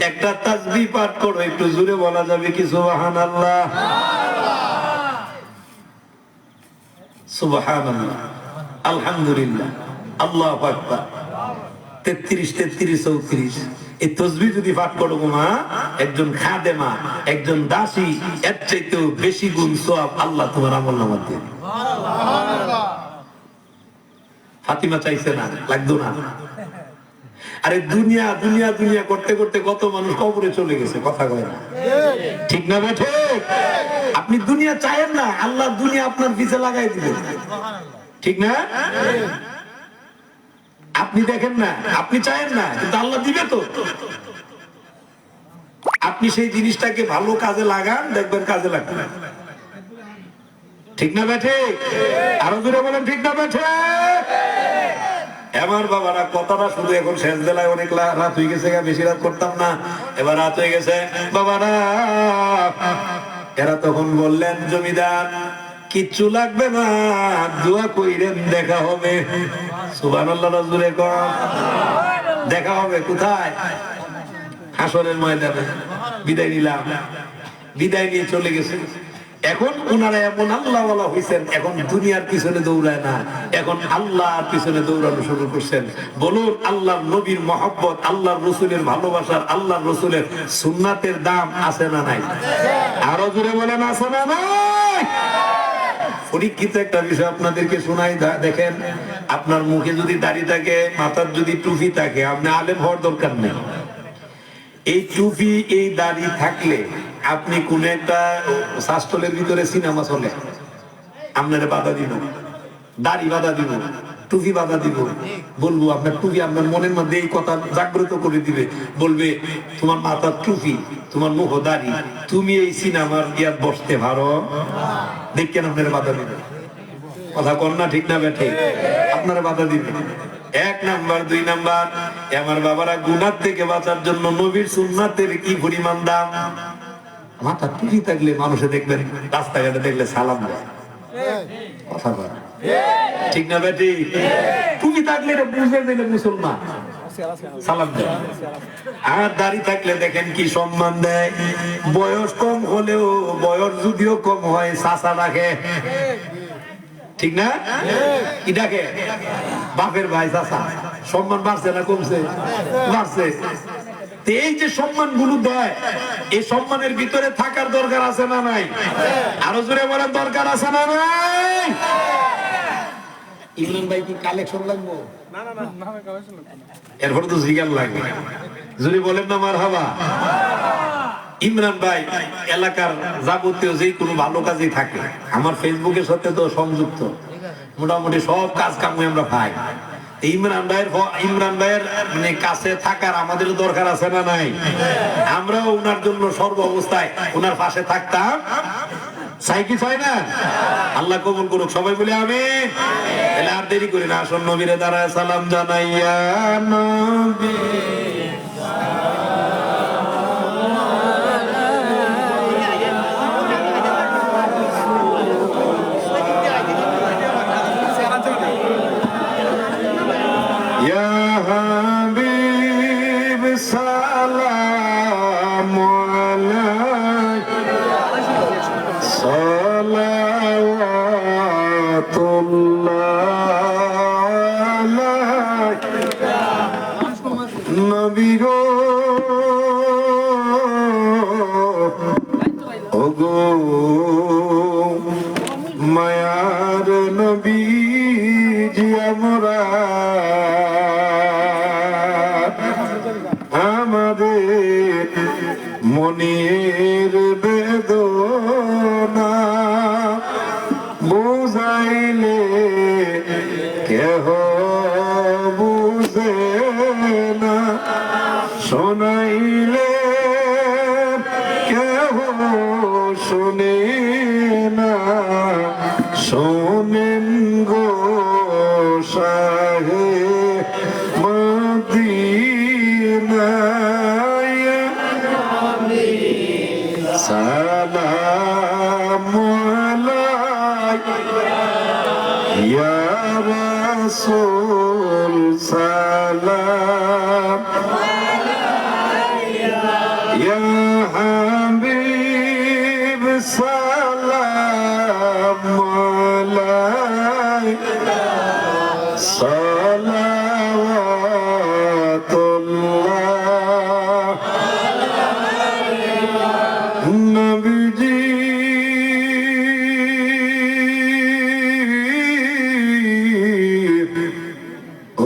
একটা তাসবিহ পাঠ করো। একটু জোরে বলা যাবে কি সুবহানাল্লাহ? সুবহানাল্লাহ, আলহামদুলিল্লাহ, আল্লাহু আকবার। 33 33 34 এই তাসবিহ যদি পাঠ করো মা, একজন খাদেমা, একজন দাসী, এর চাইতেও বেশি গুণ সওয়াব আল্লাহ তোমার আমলনামায় দিয়ে দিবেন। সুবহানাল্লাহ। ফাতিমা চাইছে না, লাগতো না। আরে দুনিয়া দুনিয়া দুনিয়া করতে করতে কত মানুষ কবরে চলে গেছে, কথা কয় না, ঠিক না বেঠে? আপনি দুনিয়া চাইেন না, আল্লাহ দুনিয়া আপনার পিছে লাগাই দিবেন, ঠিক না? আপনি দেখেন না, আপনি চাইেন না, কিন্তু আল্লাহ দিবে তো। আপনি সেই জিনিসটাকে ভালো কাজে লাগান, দেখবেন কাজে লাগবে, ঠিক না বেঠে? আরো জোরে বলেন ঠিক না বেঠে? আমার বাবারা কথাটা শুধু এখন শেষ বেলায় অনেক রাত হয়ে গেছে, বেশি রাত করতাম না, এবার রাত হয়ে গেছে বাবারা। এরা তখন বললেন জমিদার কিচ্ছু লাগবে না, দোয়া কইরেন দেখা হবে। সুবহানাল্লাহ, রাজুরে কম দেখা হবে কোথায়? হাসরের ময়দানে। বিদায় নিলাম, বিদায় নিয়ে চলে গেছে। এখন ওনারা এমন আল্লাহওয়ালা হয়েছেন, এখন দুনিয়ার পিছনে দৌড়ায় না, এখন আল্লাহর পিছনে দৌড়ানো শুরু করছেন। বলুন আল্লাহর নবীর মহব্বত, আল্লাহর রসুলের ভালোবাসার, আল্লাহর রসুলের সুন্নাতের দাম আছে না নাই? আরো জোরে বলেন আছে না নাই? পরীক্ষিত একটা বিষয় আপনাদেরকে শোনাই, দেখেন আপনার মুখে যদি দাড়ি থাকে, মাথার যদি টুপি থাকে, আপনি আলেম হওয়ার দরকার নেই। এই টুপি এই দাড়ি থাকলে আপনি কোন একটা শাস্ত্রের ভিতরে সিনেমা চলে, আপনারা বাধা দিব, দাড়ি বাধা দিব, টুপি বাধা দিব, বলবো আপনার টুপি আপনার মনের মধ্যে এই কথা জাগ্রত করে দিবে, বলবে তোমার মাথার টুপি, তোমার মুখ দাড়ি, তুমি এই সিনেমার ইয়াত বসতে পারো, দেখেন আপনারা বাধা দিবে। কথা কন না, ঠিক না বেঠে? আপনারা বাধা দিবে। এক নাম্বার, দুই নাম্বার, আমার বাবারা গুনাহ থেকে বাঁচার জন্য নবীর সুন্নাতের কি পরিমাণ দাম। মাথা টুপি থাকলে মানুষে দেখবেন, রাস্তাঘাটে দেখলে সালাম দেয়, কথা বলে, ঠিক না বেটি? টুপি থাকলে এটা বুঝে দিলে মুসলমান, সালাম দেয়। আর দাড়ি থাকলে দেখেন কি সম্মান দেয়। বয়স কম হলেও, বয়স যদিও কম হয়, চাচা রাখে, ঠিক না? কি ডাকে? বাপের ভাই চাচা। সম্মান বাড়ছে না কমছে? বাড়ছে। এই যে সম্মান গুলো দেয়, এই সম্মানের ভিতরে থাকার দরকার আছে না নাই? আরো জোরে বলার দরকার আছে না নাই? ইমরান ভাই কি কালেকশন লাগবো? এরপর তো জিগার লাগবে, যদি বলেন না মারহাবা। ইমরান ভাই এলাকার যাবতীয় যে কোনো ভালো কাজে থাকে, আমার ফেসবুকের সাথে তো সংযুক্ত, মোটামুটি সব কাজ কামে আমরা পাই। ইমরান ভাইয়ের মানে কাছে থাকার আমাদের দরকার আছে না নাই? আমরাও ওনার জন্য সর্ব অবস্থায় ওনার পাশে থাকতাম, চাই কি চাই না? আল্লাহ কবুল করুক, সবাই বলে আমিন। তাহলে আর দেরি করি না, আসুন নবীরে দাঁড়ায় সালাম জানাইয়া নবী নবী গো ওগো মায়ার নবী জি আমরা আমাদের মনের বেদনা বুঝাইলে কেহ বুঝে না, শোনাইলে কেহ শুনে না, শোনেন গো শাহে মদিনা সালামু আলাইকা ইয়া রাসূল সালাম ইয়া হাবিব সালাম আলাইকা সালাওয়াতুল্লাহ নবীজি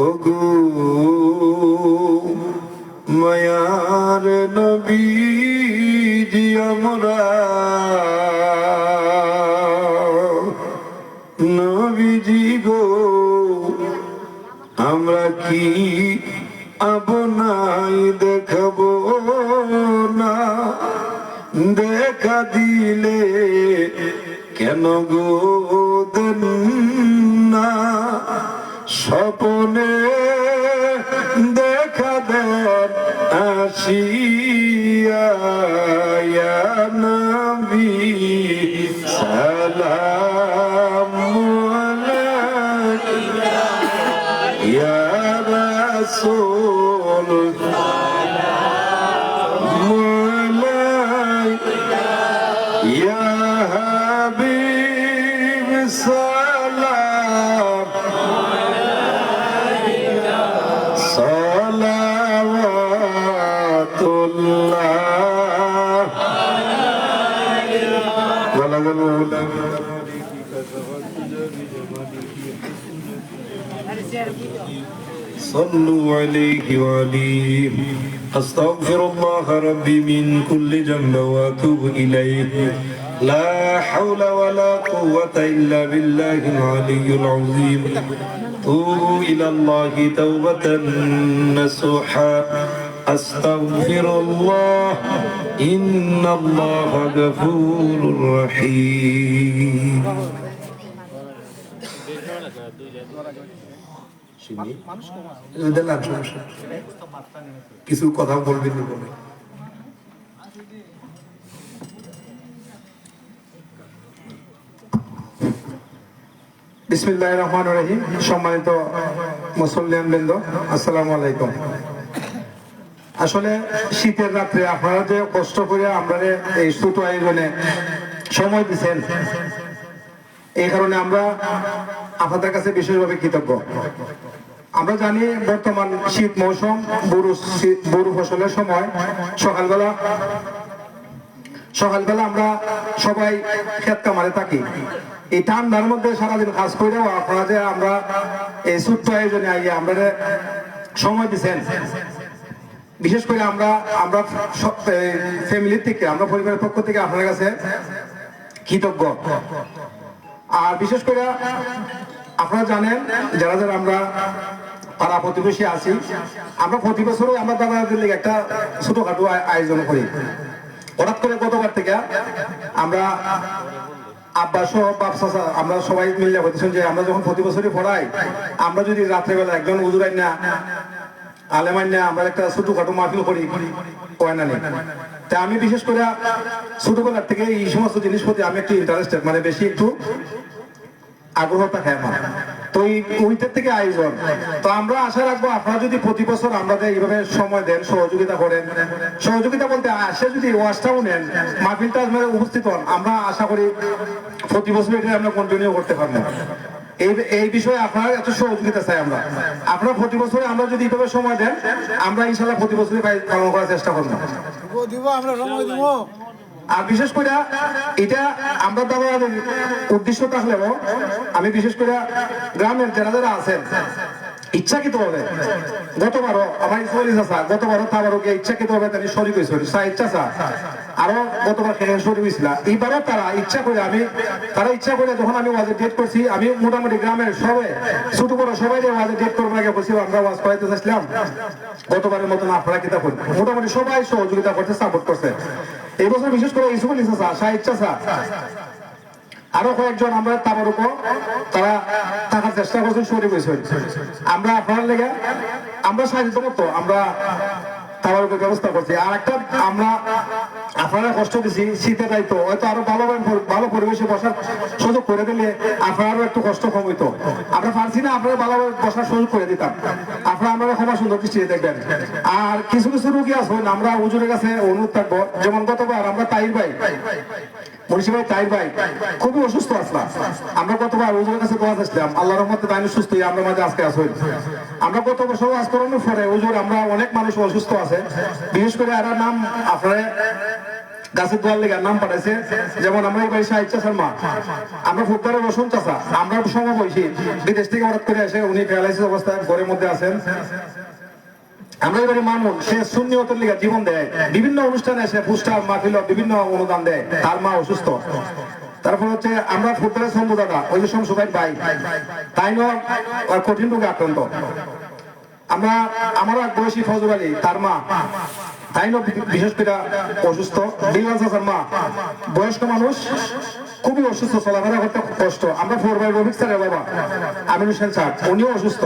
ওগো মায়ার নবীজি আমরা নবীজি গো আমরা কি আপনাই দেখব না, দেখা দিলে কেন গো দেন না, স্বপনে দেখা দেন আসিয়া ইয়া নবী সালামু আলাইকা ইয়া রাসূল সালামু আলাইকা ইয়া হাবিব সালাম আলাইকা সালাওয়াতুল্লাহ আলাইকা صلوا عليه وعليه أستغفر الله ربي من كل ذنب وأتوب إليه لا حول ولا قوة إلا بالله العلي العظيم توبوا إلى الله توبة نصوحا أستغفر الله إن الله غفور رحيم কিছু কথা বলবেন বলে বিসমিল্লাহির রহমানির রহিম। সম্মানিত মুসল্লিয়ান বৃন্দ, আসসালামু আলাইকুম। আসলে শীতের রাত্রে আপনারা যে কষ্ট করে আমরা এই ছোট আয়োজনে সময় দিচ্ছেন, এই কারণে আমরা আপনাদের কাছে বিশেষভাবে কৃতজ্ঞ। আমরা জানি বর্তমান শীত মৌসুম, বোরো ফসলের সময়। সকালবেলা আমরা সবাই ক্ষেত কামারে থাকি। এই ঠান্ডার মধ্যে সারাদিন কাজ করেও আপনারা যে আমরা এই ছোট্ট আয়োজনে আইয়া আমরা সময় দিচ্ছেন, বিশেষ করে আমরা ফ্যামিলির থেকে, আমরা পরিবারের পক্ষ থেকে আপনার কাছে কৃতজ্ঞ। আর বিশেষ করে আপনারা জানেন, যারা যারা আমরা পাড়া প্রতিবেশী আছি, আমরা প্রতি বছরই আমরা দাদাদের লেগে একটা ছোটখাটো আয়োজন করি। হঠাৎ করে গতবার থেকে আমরা আব্বা সহ বাপ চাচা আমরা সবাই মিলে বলতেছেন যে আমরা যখন প্রতি বছরই পড়াই, আমরা যদি রাত্রেবেলা একজন উজুরাই না আলেমাই না আমরা একটা ছোটখাটো মাহফিল করি কয়না নেই। তা আমি বিশেষ করে ছোটবেলার থেকে এই সমস্ত জিনিস প্রতি আমি একটু ইন্টারেস্টেড, মানে বেশি একটু আগ্রহ থাকে আমার। তো ওইটার থেকে আয়োজন, তো আমরা আশা রাখবো আপনারা যদি প্রতি বছর আমাদের এইভাবে সময় দেন, সহযোগিতা করেন। সহযোগিতা বলতে আসে যদি ওয়াজটাও নেন, মাহফিলটা উপস্থিত হন, আমরা আশা করি প্রতি বছর এটা আমরা কন্টিনিউ করতে পারবো। এই বিষয়ে আপনার এত সহযোগিতা চাই আমরা। আপনারা প্রতি বছরে আমরা যদি এইভাবে সময় দেন, আমরা ইনশাল্লাহ প্রতি বছরই পালন করার চেষ্টা করবো। আমরা সময় দিব। আর বিশেষ করে এটা আমরা দাদাদের উদ্দেশ্য থাকলেও আমি বিশেষ করে গ্রামের যারা যারা আছেন ইচ্ছাকৃত ভাবে, গতবারও আমার ইসমাইল চাচা গতবারও তাবারকে ইচ্ছাকৃত ভাবে তিনি শরীর হয়েছিল, চাচা আরো গতবার খেয়ে শরীর হয়েছিল, এইবারও তারা ইচ্ছা করে যখন আমি ওয়াজের ডেট করছি, আমি মোটামুটি গ্রামের সবাই ছোট বড় সবাই ওয়াজের ডেট করবার আগে বলছি আমরা ওয়াজ করাইতে চাইছিলাম, গতবারের মতন আপনারা কিতা করি, মোটামুটি সবাই সহযোগিতা করছে, সাপোর্ট করছে। এই বছর বিশেষ করে ইসমাইল চাচা, শাহিদ চাচা আরো কয়েকজন আমরা তাবারুক তারা থাকার চেষ্টা করছেন, শরীর হয়েছে। আমরা আপনার লেগে আমরা সাহায্য মতো আমরা তাবারুকের ব্যবস্থা করছি। আর একটা আমরা আপনারা কষ্ট দিচ্ছি, শীতের দায়িত্ব হয়তো আরো ভালো পরিবেশে বসার সুযোগ করে দিলে আপনারও একটু কষ্ট কম হইতো। আমরা পারছি না, আপনারা ভালো বসার সুযোগ করে দিতাম, আপনারা আমরা ক্ষমা সুন্দর দৃষ্টিতে দেখবেন। আর কিছু কিছু রোগী আছেন, আমরা হুজুরের কাছে অনুরোধ থাকবো, যেমন গতবার আমরা তাইর ভাই মনীষী ভাই তাইর ভাই খুবই অসুস্থ আসলাম, আমরা গতবার হুজুরের কাছে দোয়া চাইছিলাম, আল্লাহর রহমতে তাই সুস্থ হয়ে আমরা মাঝে আজকে আসুন। আমরা গত বছর আজ করানোর পরে হুজুর আমরা অনেক মানুষ অসুস্থ আছে, বিশেষ করে এরা নাম আপনারা গাছের দোয়ার লেগে নাম পাঠাইছে, যেমন আমরা এই বাড়ি শাহিদ চাচার মা, আমরা ফুটবলের রসুন চাচা, আমরা সময় বলছি বিদেশ থেকে হঠাৎ করে এসে উনি প্যারালাইসিস অবস্থায় ঘরের মধ্যে আছেন। আমরা এবারে মানুষ সে সুন্নিয়তের লিগে জীবন দেয়, বিভিন্ন অনুষ্ঠানে এসে পুস্টার মাহফিল বিভিন্ন অনুদান দেয়, তার মা অসুস্থ। তারপর হচ্ছে আমরা ফুটবলের শম্ভু দাদা, ওই যে শমসুভাই ভাই, তাই নয় কঠিন রোগে আক্রান্ত। আমরা আমার এক বয়সী ফজল আলী, তার মা তাই নয় বিশেষ করে অসুস্থ। বিলাল চাচার মা বয়স্ক মানুষ, খুবই অসুস্থ, চলাফেরা করতে কষ্ট। আমরা ফোরবাই রফিক স্যারের বাবা আমিনুল হোসেন স্যার, উনিও অসুস্থ।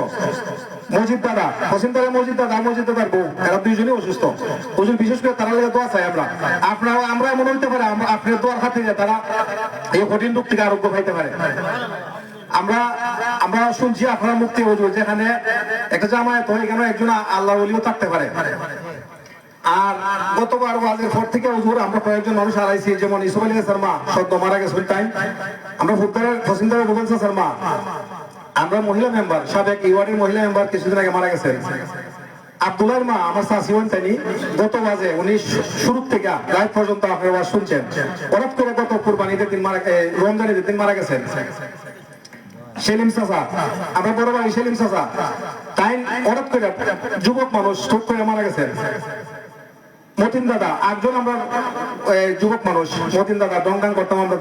মসজিদ দাদা হোসেন দাদা, মসজিদ দাদার বউ, এরা দুইজনই অসুস্থ। হুজুর বিশেষ করে তারা লেগে দোয়া চাই আমরা মনে হইতে পারে আপনার দোয়ার খাতিরে তারা এই কঠিন রোগ থেকে আরোগ্য পাইতে পারে। আমরা শুনছি আপনারা মুক্তি হুজুর, যেখানে একটা জামায়াত হয়, এখানে একজন আল্লাহ ওলিও থাকতে পারে। আর গতবার ওয়াজের পর থেকে হুজুর আমরা কয়েকজন মানুষ হারাইছি, যেমন ইসমাইল চাচার মা সদ্য মারা গেছেন টাইম, আমরা ফুটবলের ফসিন্দারের রুবেল চাচার মা, আমরা মহিলা মেম্বার সাবেক ইওয়ার্ডের মহিলা মেম্বার কিছুদিন আগে মারা গেছেন। আব্দুল্লাহর মা আমার চাষিওয়ান তাইনি, গত বাজে উনি শুরু থেকে লাইভ পর্যন্ত আপনার ওয়াজ শুনছেন, হঠাৎ করে গত কুরবানিদের দিন রমজানের দিন মারা গেছেন। সেলিম চাচা, আমরা বড় ভাই সেলিম চাচা, তাই হঠাৎ করে যুবক মানুষ স্ট্রোক করে মারা গেছেন। মতিন দাদা একজন আমরা যুবক মানুষ, মতিন দাদা ডংডাং করতাম আমরা,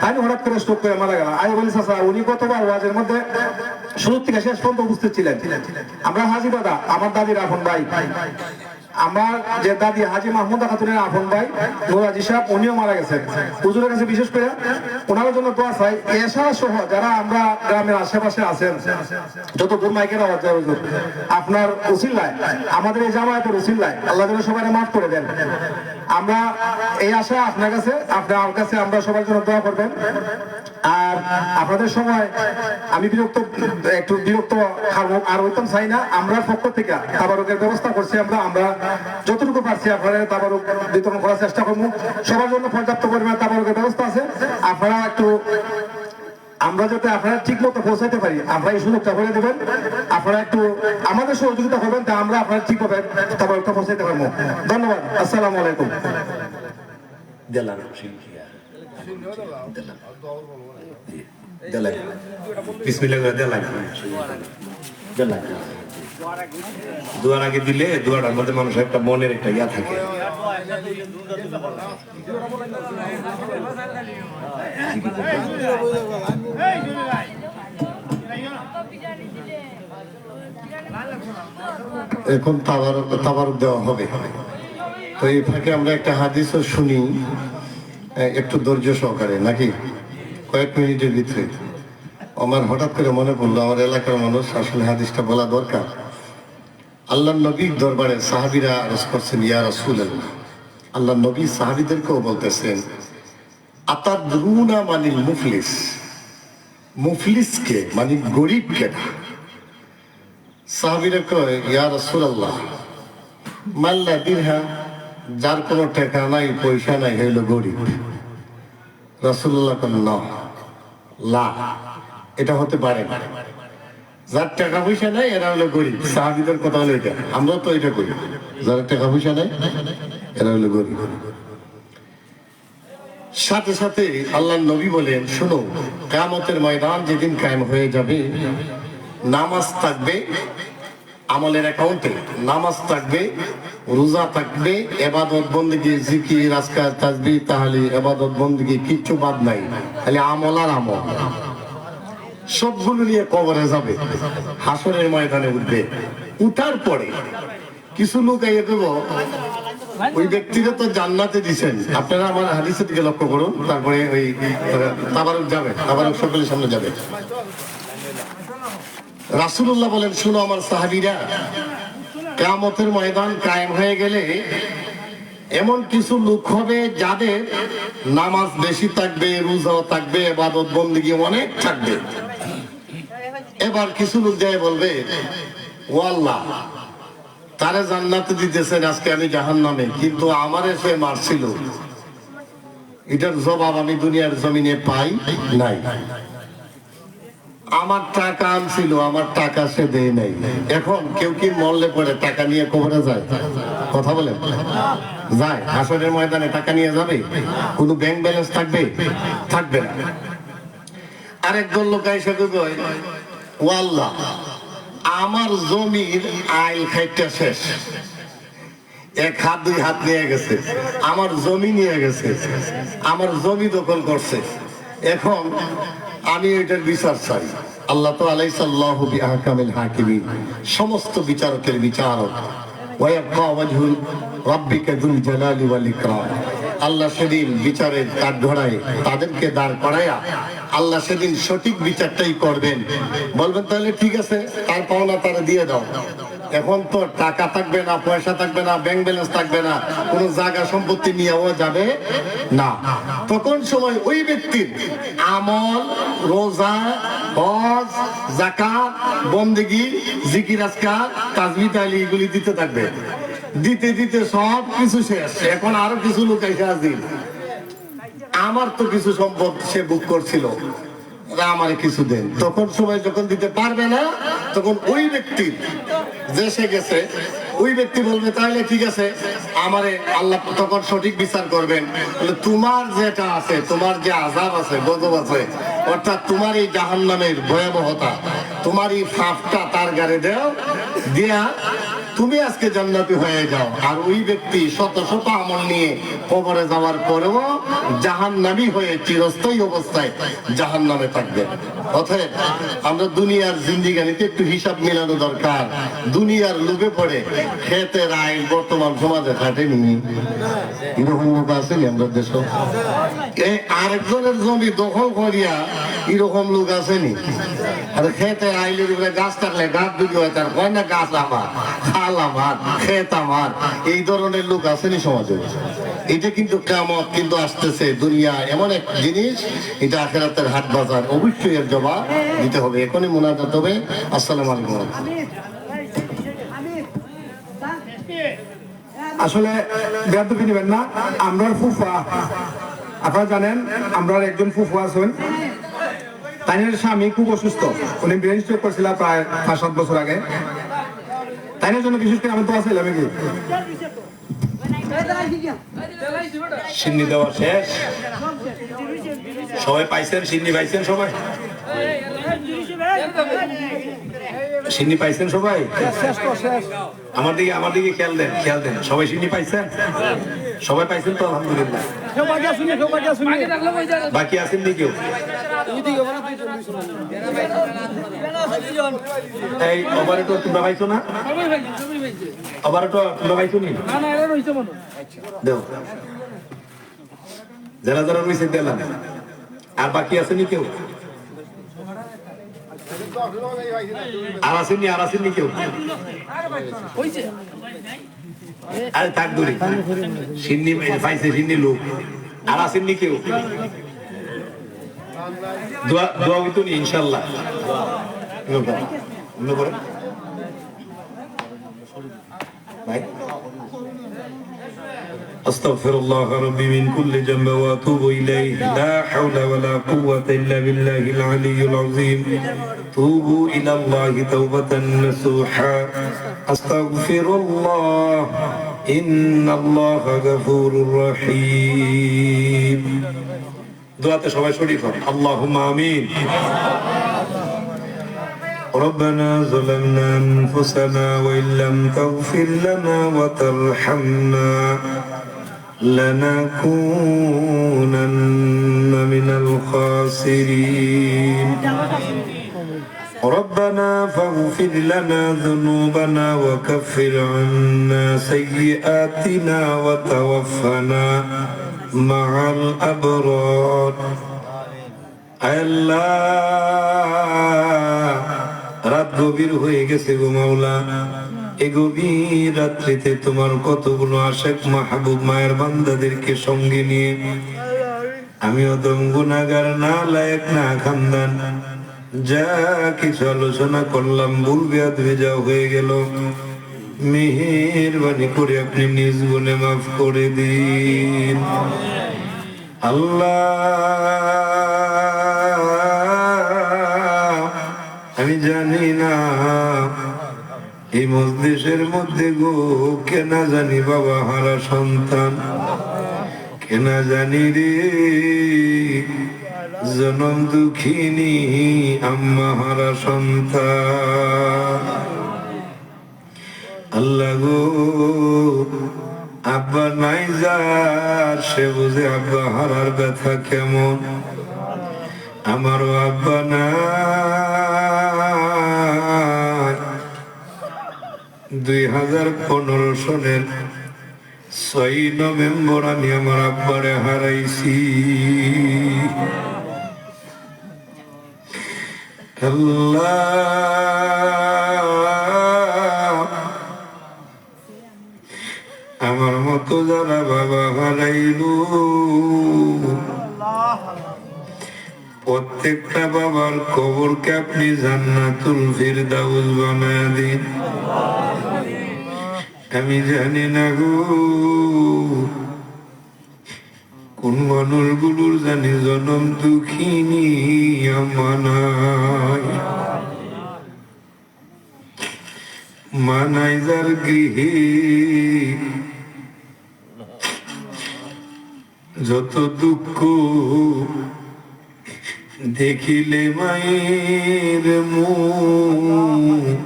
তাই হঠাৎ করে স্ট্রোক করে মারা গেল। আই বলি চাচা, উনি গতবার ওয়াজের মধ্যে শুরু থেকে শেষ পর্যন্ত উপস্থিত ছিলেন। আমরা হাজি দাদা, আমার দাদির আপন ভাই, আমার যে দাদি হাজি মাহমুদা খাতুনের আপন ভাই নুরাজি সাহেব, উনিও মারা গেছেন। হুজুরের কাছে বিশেষ করে ওনার জন্য দোয়া চাই। এছাড়া সহ যারা আমরা গ্রামের আশেপাশে আছেন, যত দূর মাইকের আওয়াজ যায় হুজুর, আপনার উসিল্লায়, আমাদের এই জামায়াতের উসিল্লায় আল্লাহ যেন সবাই মাফ করে দেন। আমরা এই আশা আপনার কাছে, আপনার কাছে আমরা সবার জন্য দোয়া করবেন। আর আপনাদের সময় আমি একটু বিরক্ত আর হইতাম চাই না। আমরা পক্ষ থেকে তাবারুকের ব্যবস্থা করছি, আমরা যতটুকু পারছি আপনারা তাবারুক বিতরণ করার চেষ্টা করবো। সবার জন্য পর্যাপ্ত পরিমাণে তাবারুকের ব্যবস্থা আছে। আপনারা একটু আমরা যাতে আপনারা ঠিক মতো পৌঁছাইতে পারি, আমরা এই সুযোগটা করে দেবেন। আপনারা একটু আমাদের সহযোগিতা করবেন, তা আমরা আপনারা ঠিকভাবে তাবারুকটা পৌঁছাইতে পারবো। ধন্যবাদ, আসসালামু আলাইকুম। দুয়ার আগে দিলে দুয়াটার মধ্যে মানুষের একটা মনের একটা ইয়া থাকে। এই এখন তাবারক দেওয়া হবে। তো এই ফাঁকে আমরা একটা হাদিসও শুনি, একটু ধৈর্য সহকারে, নাকি কয়েক মিনিটের ভিতরে। আমার হঠাৎ করে মনে পড়লো, আমার এলাকার মানুষ, আসলে হাদিসটা বলা দরকার। আল্লাহ নবীর দরবারে সাহাবীরা আরজ করছেন, ইয়া রাসূলুল্লাহ, আল্লাহ নবী সাহাবীদেরকেও বলতেছেন, আতাদরুনা মানিল মুফলিস, মুফলিসকে মানে গরিবকে না। সাহাবীরা কয়, ইয়া রাসূলুল্লাহ, মাল্লা দিরহাম, যার কোনো টাকা নাই পয়সা নাই হইল গরিব। রাসূলুল্লাহ কন, না, লা, এটা হতে পারে না। যার টাকা পয়সা নাই এরা হলো গরিব। সাহাবীদের কথা হলো এটা, আমরা তো এটা করি, যার টাকা পয়সা নাই এরা হলো গরিব। সাথে সাথে আল্লাহ নবী বলেন, শোনো, কিয়ামতের ময়দান যেদিন কায়েম হয়ে যাবে, নামাজ থাকবে আমলের অ্যাকাউন্টে, নামাজ থাকবে, রোজা থাকবে, ইবাদত বন্দেগী, জিকির, আজকার, তাসবিহ, তাহলিল, ইবাদত বন্দেগী কিচ্ছু বাদ নাই, খালি আমল আর আমল। সবগুলো নিয়ে কবরে যাবে, হাসরের ময়দানে উঠবে। উঠার পরে কিছু লোক আইয়ে দেব, ওই ব্যক্তিরা তো জান্নাতে দিছেন। আপনারা আমার হাদিসের দিকে লক্ষ্য করুন, তারপরে ওই তাবারক যাবে, তাবারক সকলের সামনে যাবে। রাসূলুল্লাহ বলেন, শুনো আমার সাহাবীরা, কিয়ামতের ময়দান কায়েম হয়ে গেলে এমন কিছু লোক হবে যাদের নামাজ বেশি থাকবে, রোজাও থাকবে, ইবাদত বন্দেগী অনেক থাকবে। এবার কিছু লোক যায় বলবে, ও আল্লাহ, তারে জান্নাতে দিতেছেন, আজকে আমি জাহান্নামে, কিন্তু আমারে সে মারছিল। এটার জবাব আমি দুনিয়ার জমিনে পাই নাই। আমার টাকা আনছিল, আমার টাকা সে দেয় নাই। এখন কেউ কি মরলে পরে টাকা নিয়ে কবরে যায়? কথা বলেন, যায়? হাসরের ময়দানে টাকা নিয়ে যাবে? কোনো ব্যাংক ব্যালেন্স থাকবে? থাকবে না। আরেকজন লোক এসে কয়, ও আল্লাহ, আমার জমির আইল খাইটা শেষ, এক হাত দুই হাত নিয়ে গেছে, আমার জমি নিয়ে গেছে, আমার জমি দখল করছে, এখন আমি এটার বিচার চাই। আল্লাহ তো আলাইসাল্লাহু বিআহকামিল হাকিমিন, সমস্ত বিচারকের বিচারক। ওয়ায়াবকা ওয়াজহু রাব্বিকা যুল জালালি ওয়াল ইকরাম। আল্লাহ সেদিন বিচারের কাঠগড়ায় তাদেরকে দাঁড় করায়া আল্লাহ সেদিন সঠিক বিচারটাই করবেন। বলবেন, তাহলে ঠিক আছে, তার পাওনা তারা দিয়ে দাও। এখন তো টাকা থাকবে না, পয়সা থাকবে না, ব্যাংক ব্যালেন্স থাকবে না, কোন জায়গা সম্পত্তি নিয়েও যাবে না। তখন সময় ওই ব্যক্তির আমল, রোজা, হজ, যাকাত, বন্দেগী, জিকির, আজকার, তাসবিহ, তাহলিল এগুলি দিতে থাকবে। দিতে দিতে সব কিছু শেষ। এখন আরো কিছু লোক এসে হাজির, আমার তো কিছু সম্পদ সে বুক করছিল, আমার কিছু দেন। তখন সময় যখন দিতে পারবে না, তখন ওই ব্যক্তির যে সে গেছে, ওই ব্যক্তি বলবে, তাহলে ঠিক আছে, আমারে আল্লাহ তখন সঠিক বিচার করবেন। তোমার যেটা আছে, তোমার যে আযাব আছে, গজব আছে, অর্থাৎ তোমার এই জাহান্নামের ভয়াবহতা, তোমার এই ফাঁপটা তার গায়ে দাও, দিয়া তুমি আজকে জান্নাতি হয়ে যাও। আর ওই ব্যক্তি শত শত আমল নিয়ে কবরে যাওয়ার পরেও জাহান্নামী হয়ে চিরস্থায়ী অবস্থায় জাহান্নামে থাকবে। অতএব আমরা দুনিয়ার জিন্দিগানিতে একটু হিসাব মিলানো দরকার। দুনিয়ার লোভে পড়ে খেতের আইন বর্তমান সমাজে খাটেনি, এরকম লোক আসেনি আমরা দেশ। এই আরেকজনের জমি দখল করিয়া এরকম লোক আসেনি। আর খেতে আইলের উপরে গাছ থাকলে গাছ দুটি হয়, তার কয় না গাছ আমার, খাল আমার, খেত আমার, এই ধরনের লোক আসেনি সমাজে। এটা কিন্তু কিয়ামত কিন্তু আসতেছে। দুনিয়া এমন এক জিনিস, এটা আখিরাতের হাট বাজার, অবশ্যই এর জবাব দিতে হবে। এখনই মুনাজাত হবে। আসসালামু আলাইকুম। আসলে বেয়াদবি নেবেন না, আমরার ফুফা, আপনারা জানেন আমরার একজন ফুফা আছেন, তাইনের স্বামী খুব অসুস্থ, উনি ব্রেন স্ট্রোক করছিল প্রায় 5-7 বছর আগে। তাইনের জন্য বিশেষ করে আমি তো আছিলাম কি সিন্নি দেওয়া শেষ, সবাই পাইছেন? সিন্নি পাইছেন সবাই? সিন্নি পাইছেন সবাই? আমার দিকে খেয়াল দেন, খেয়াল দেন। সবাই সিন্নি পাইছেন? সবাই পাইছেন তো? আলহামদুলিল্লাহ। বাকি আছেন নি কেউ? এই অপারেটর তোমরা পাইছো না? অপারেটর তোমরা পাইছো নি? দেও যারা যারা রয়েছে দিলাম। আর বাকি আছে নি কেউ? আর আসেননি কেউ? আরে থাক দূরে সিন্নি পাইছে সিন্নি লোক। আর আসেননি কেউ? দোয়া হইতো নি ইনশাল্লাহ। ভাই أستغفر الله ربي من كل ذنب وأتوب إليه لا حول ولا قوة إلا بالله العلي العظيم توبوا إلى الله توبة نصوحا أستغفر الله إن الله غفور رحيم دعاء شباب شريفة اللهم آمين ربنا ظلمنا أنفسنا وإن لم تغفر لنا وترحمنا لنكونن من الخاسرين ربنا فاغفر لنا ذنوبنا وكفر عنا سيئاتنا وتوفنا مع الأبرار الله রাত গভীর হয়ে গেছে গো মাওলা, এই গভীর রাত্রিতে তোমার কতগুলো আশেক মাহবুব মায়ের বান্দাদেরকে সঙ্গে নিয়ে আমি অদম গুনাহগার না লায়েক না খানদান যা কিছু আলোচনা করলাম ভুল বেয়াদবি যা হয়ে গেল মেহেরবানি করে আপনি নিজ গুণে মাফ করে দিন আল্লাহ। আমি জানি না এই মজলিসের মধ্যে গো কেনা জানি বাবা হারা সন্তান, কেনা জানি রে জনম দুঃখিনী আম্মা হারা সন্তান। আল্লাহ গো আব্বা নাই যার সে বুঝে আব্বা হারার ব্যথা কেমন, আমারও আব্বা নাই। 2015 সনের 6 নভেম্বর আমি আমার আব্বারে হারাইছি। আল্লাহ আমার মতো যারা বাবা হারাইলো প্রত্যেকটা বাবার কবরকে আপনি জান্নাতুল ফিরদাউস বানায় দিন। আমি জানি না গো কোন মানুষগুলোর জানি জনম দুঃখিনী আমানাই মানাই যার গৃহে যত দুঃখ দেখিলে মায়ের মুখ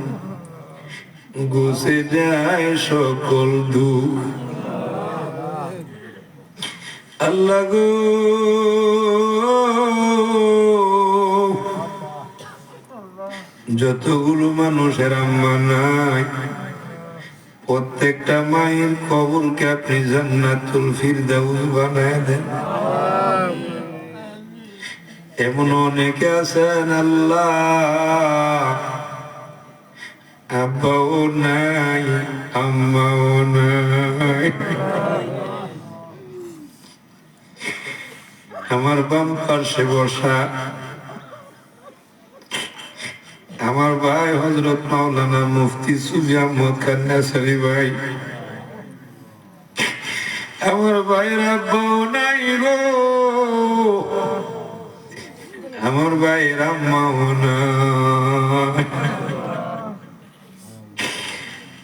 গুছে যায় সকল দুঃখ। আল্লাহ গো যতগুলো মানুষের আম্মা নাই প্রত্যেকটা মায়ের কবরকে আপনি জান্নাতুল ফিরদাউস বানায় দেন। এমন অনেকে আছেন আল্লাহ আব্বাও নাই আম্মাও নাই, আমার বাম পাশে বসা আমার ভাই হযরত মাওলানা মুফতি সুফি আহমদ খান নাসরি ভাই, আমার ভাইয়ের আব্বাও নাই গো, আমার ভাইয়ের আম্মাও নাই।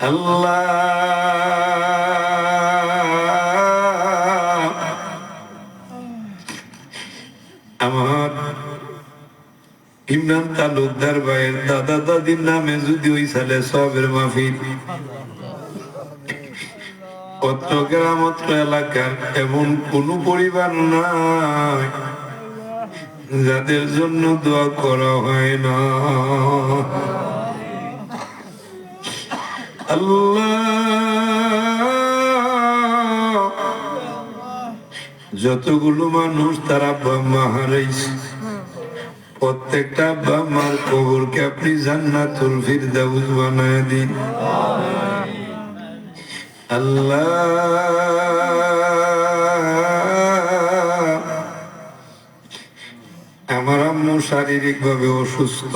আল্লাহ আমার ইমরান তালুকদার ভাইয়ের দাদা দাদির নামে যদি ওই সালে সবের মাহফিল চট্টগ্রাম এলাকার এমন কোন পরিবার নাই যাদের জন্য দোয়া করা হয় না, আল্লাহ যতগুলো মানুষ তারা আব্বা আম্মা হারাইছে, প্রত্যেকটা আব্বা আম্মার কবরকে আপনি জান্নাতুল ফিরদাউস বানায় দিন আল্লাহ। আমার আম্মু শারীরিক ভাবে অসুস্থ,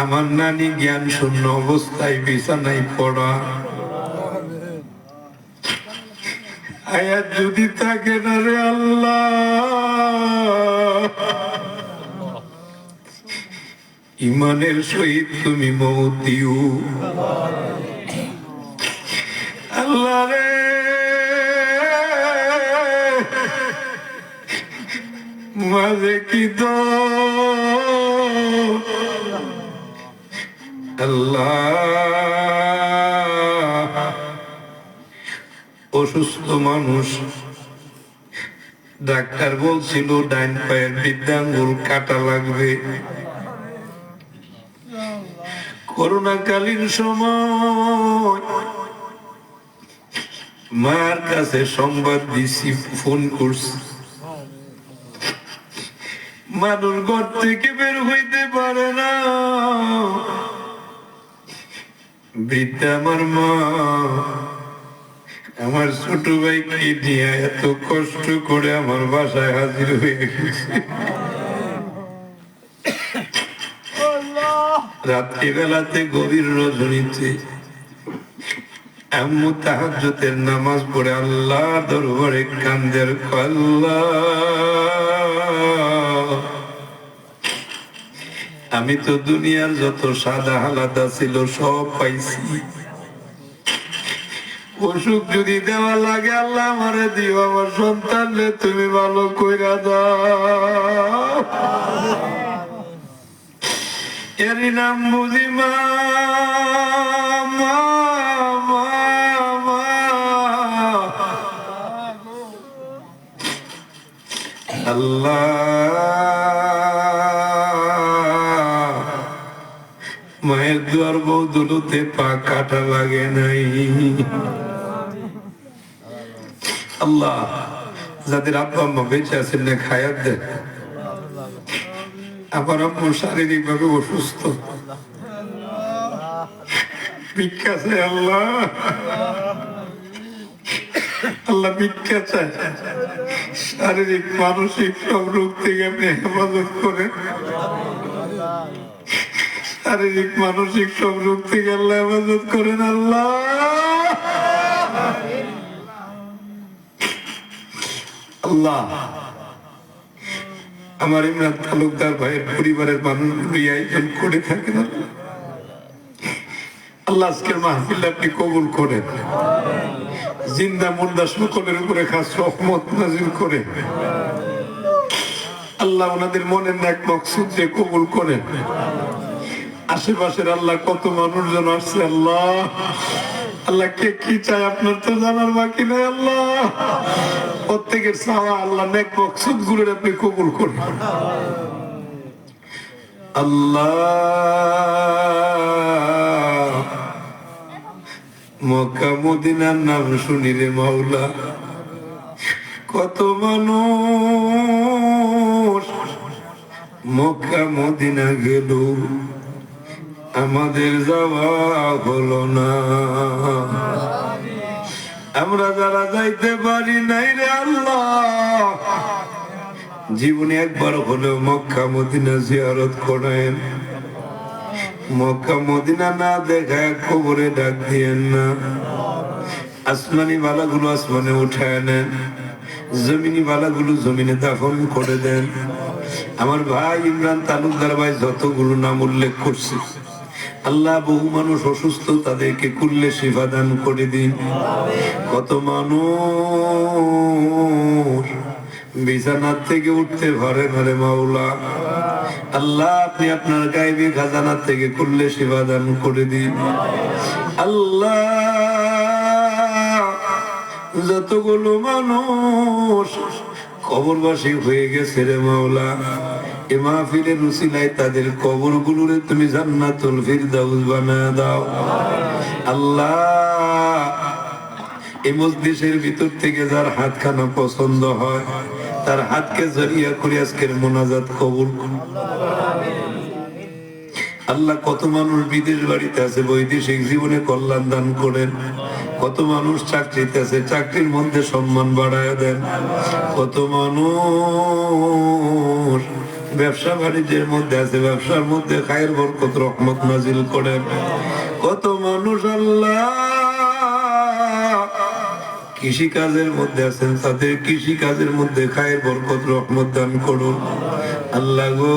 আমার নানি জ্ঞান শূন্য অবস্থায় বিছানায় পড়া, আয়াত যদি থাকে না রে আল্লাহ, ইমানের সহিত তুমি মওত দিও আল্লাহ রে। মাঝে কি দো আল্লাহ, অসুস্থ মানুষ, ডাক্তার বলছিল ডাইন পায়ের বৃদ্ধাঙ্গুল কাটা লাগবে। করোনাকালীন সময় মার কাছে সংবাদ দিছি, ফোন করছি, মানুষ ঘর থেকে বের হইতে পারে না। বৃদ্ধা আমার মা, আমার ছোট ভাইকে নিয়ে এত কষ্ট করে আমার বাসায় হাজির হয়ে গেছে। রাত্রিবেলাতে গভীর রজনীতে আম্মু তাহাজ্জুদের নামাজ পড়ে আল্লাহ দরবারে কান্দের, আল্লাহ আমি তো দুনিয়ার যত সাদা হালাদা ছিল সব পাইছি, অসুখ যদি দেওয়া লাগে আল্লাহ আমারে দিও, আমার সন্তানরে তুমি ভালো কইরা দাও। এরই নাম বুঝি মা, মা, মা, মা। আল্লাহ মায়ের দুয়ার বৌদুলতে পা কাটা লাগে নাই। আল্লাহ যাদের আব্বা আম্মা বেঁচে আছেন না খায়াত দেন। আমার আম্মু শারীরিক ভাবে অসুস্থ, ভিক্ষা চায় আল্লাহ, আল্লাহ ভিক্ষা চায়। শারীরিক মানসিক সব রোগ থেকে আপনি হেফাজত করেন, শারীরিক মানসিক সব রোগ থেকে আল্লাহ হেফাজত করেন আল্লাহ। আল্লাহ আমার ইমরান তালুকদার ভাইয়ের পরিবারের মানুষগুলি আয়োজন করে থাকেন আল্লাহ, আজকের মাহফিল আপনি কবুল করেন, জিন্দা মুর্দা সকলের উপরে খাস রহমত নাজিল করে আল্লাহ ওনাদের মনের নেক মকসুদ যে কবুল করেন। আশেপাশের আল্লাহ কত মানুষজন আসছে আল্লাহ, আল্লাহ কে কি চায় আপনার তো জানার বাকি নাই আল্লাহ, প্রত্যেকের চাওয়া আল্লাহ নেক মকসুদ গুলোর আপনি কবুল করেন আল্লাহ। মক্কা মদিনার নাম শুনি রে মাওলা, কত মানুষ মক্কা মদিনা গেল, আমাদের যাওয়া হলো না। আমরা যারা যাইতে পারি নাই রে আল্লাহ, জীবনে একবার হলেও মক্কা মদিনা জিয়ারত করেন। মক্কা মদিনা না দেখায় কবরে ডাক দিয়েন না। আসমানি বালাগুলো আসমানে উঠায় নেন, জমিনি বালাগুলো জমিনে দাফন করে দেন। আমার ভাই ইমরান তালুকদার ভাই যতগুলো নাম উল্লেখ করছে আল্লাহ, বহু মানুষ অসুস্থ, তাদেরকে কুল্লে শিফা দান করে দিন। কত মানুষ বিছানার থেকে উঠতে পারে না রে মাওলা, আল্লাহ আপনি আপনার গায়েবী খাজানা থেকে কুল্লে শিফা দান করে দিন আল্লাহ। যতগুলো মানুষ কবরবাসী হয়ে গেছে রে মাওলা, এ মাহফিলের উসিলায় তাদের কবরগুলোরে তুমি জান্নাতুল ফিরদাউস বানায় দাও। আল্লাহ, এই মজলিসের ভিতর থেকে যার হাতখানা পছন্দ হয় তার হাতকে জড়িয়ে করে আজকের মোনাজাত কবুল করুন। আল্লাহ, কত মানুষ বিদেশ বাড়িতে আছে, বৈদেশিক জীবনে কল্যাণ দান করেন। কত মানুষ চাকরিতে আছে, চাকরির মধ্যে সম্মান বাড়ায় দেন। কত মানুষ ব্যবসা বাণিজ্যের মধ্যে আছে, ব্যবসার মধ্যে খায়ের বরকত রহমত নাজিল করেন। কত মানুষ আল্লাহ কৃষি কাজের মধ্যে আছেন, তাদের কৃষি কাজের মধ্যে খায়ের বরকত রহমত দান করুন। আল্লাহ গো,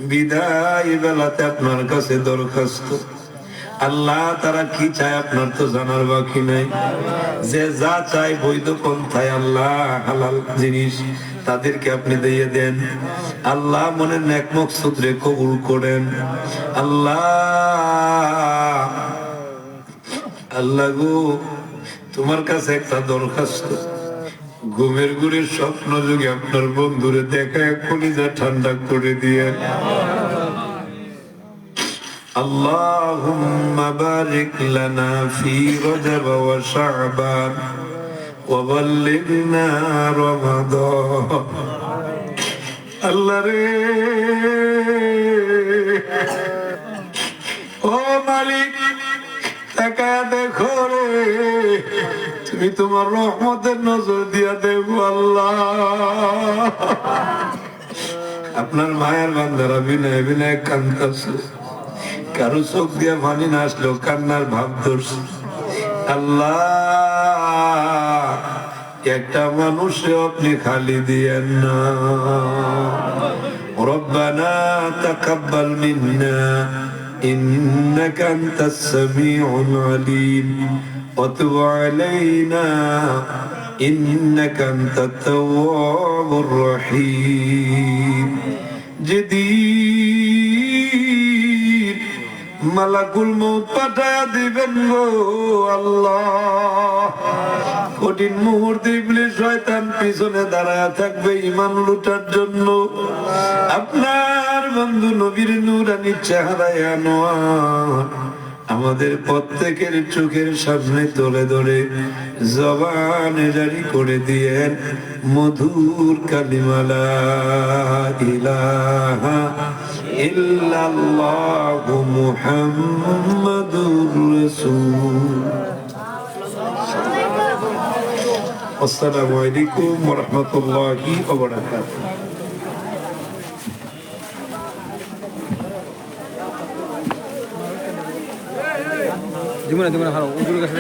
বিদায় বেলাতে আপনার কাছে দরখাস্ত, আল্লাহ তারা কি চায় আপনার তো জানার বাকি নাই। যে যা চায় বৈধ পন্থায় আল্লাহ হালাল জিনিস তাদেরকে আপনি দিয়ে দেন। আল্লাহ মনের নেক মকসুদ রে কবুল করেন। আল্লাহ, আল্লাহ গো, তোমার কাছে একটা দরখাস্ত, ঘুমের ঘুরের স্বপ্ন যুগে আপনার বন্ধুরে দেখা কলিজা ঠান্ডা করে দিয়ে। আল্লাহুম্মা বারিক লানা ফি রজব ওয়া শাবান ওয়া বাল্লিগনা রমাদান। আল্লাহ রে, ও মালিক, তাকায়া দেখো রে, তুমি তোমার রহমতের নজর দিয়া দেখো। আল্লাহ, আপনার মায়ের বান্দারা বিনয় বিনয় কান্দাছে, কারো চোখ দিয়া পানি না আসলেও কান্নার ভাব ধরছে। আল্লাহ, একটা মানুষে আপনি খালি দিয়েন না। রব্বানা তাকাব্বাল মিন্না ইন্নাকা আনতাস সামিউল আলিম ওয়া তুব আলাইনা ইন্নাকা আনতাত তাওয়াবুর রহিম। যেদিন মালাকুল মউত পাঠায়া দিবেন গো আল্লাহ, কঠিন মুহূর্তে ইবলিস শয়তান পিছনে দাঁড়ায়া থাকবে ঈমান লুটার জন্য। আপনার বন্ধু নবীর নূরানি চেহারায় আনোয়ার আমাদের প্রত্যেকের চোখের সামনে তুলে ধরে জবানে জারি করে দিয়েন মধুর কালিমা লা ইলাহা ইল্লাল্লাহু মুহাম্মাদুর রাসূল। আসসালামু আলাইকুম ওয়া রাহমাতুল্লাহি ওয়া বারাকাতুহু। জীবনে হারো ওগুলো কাছে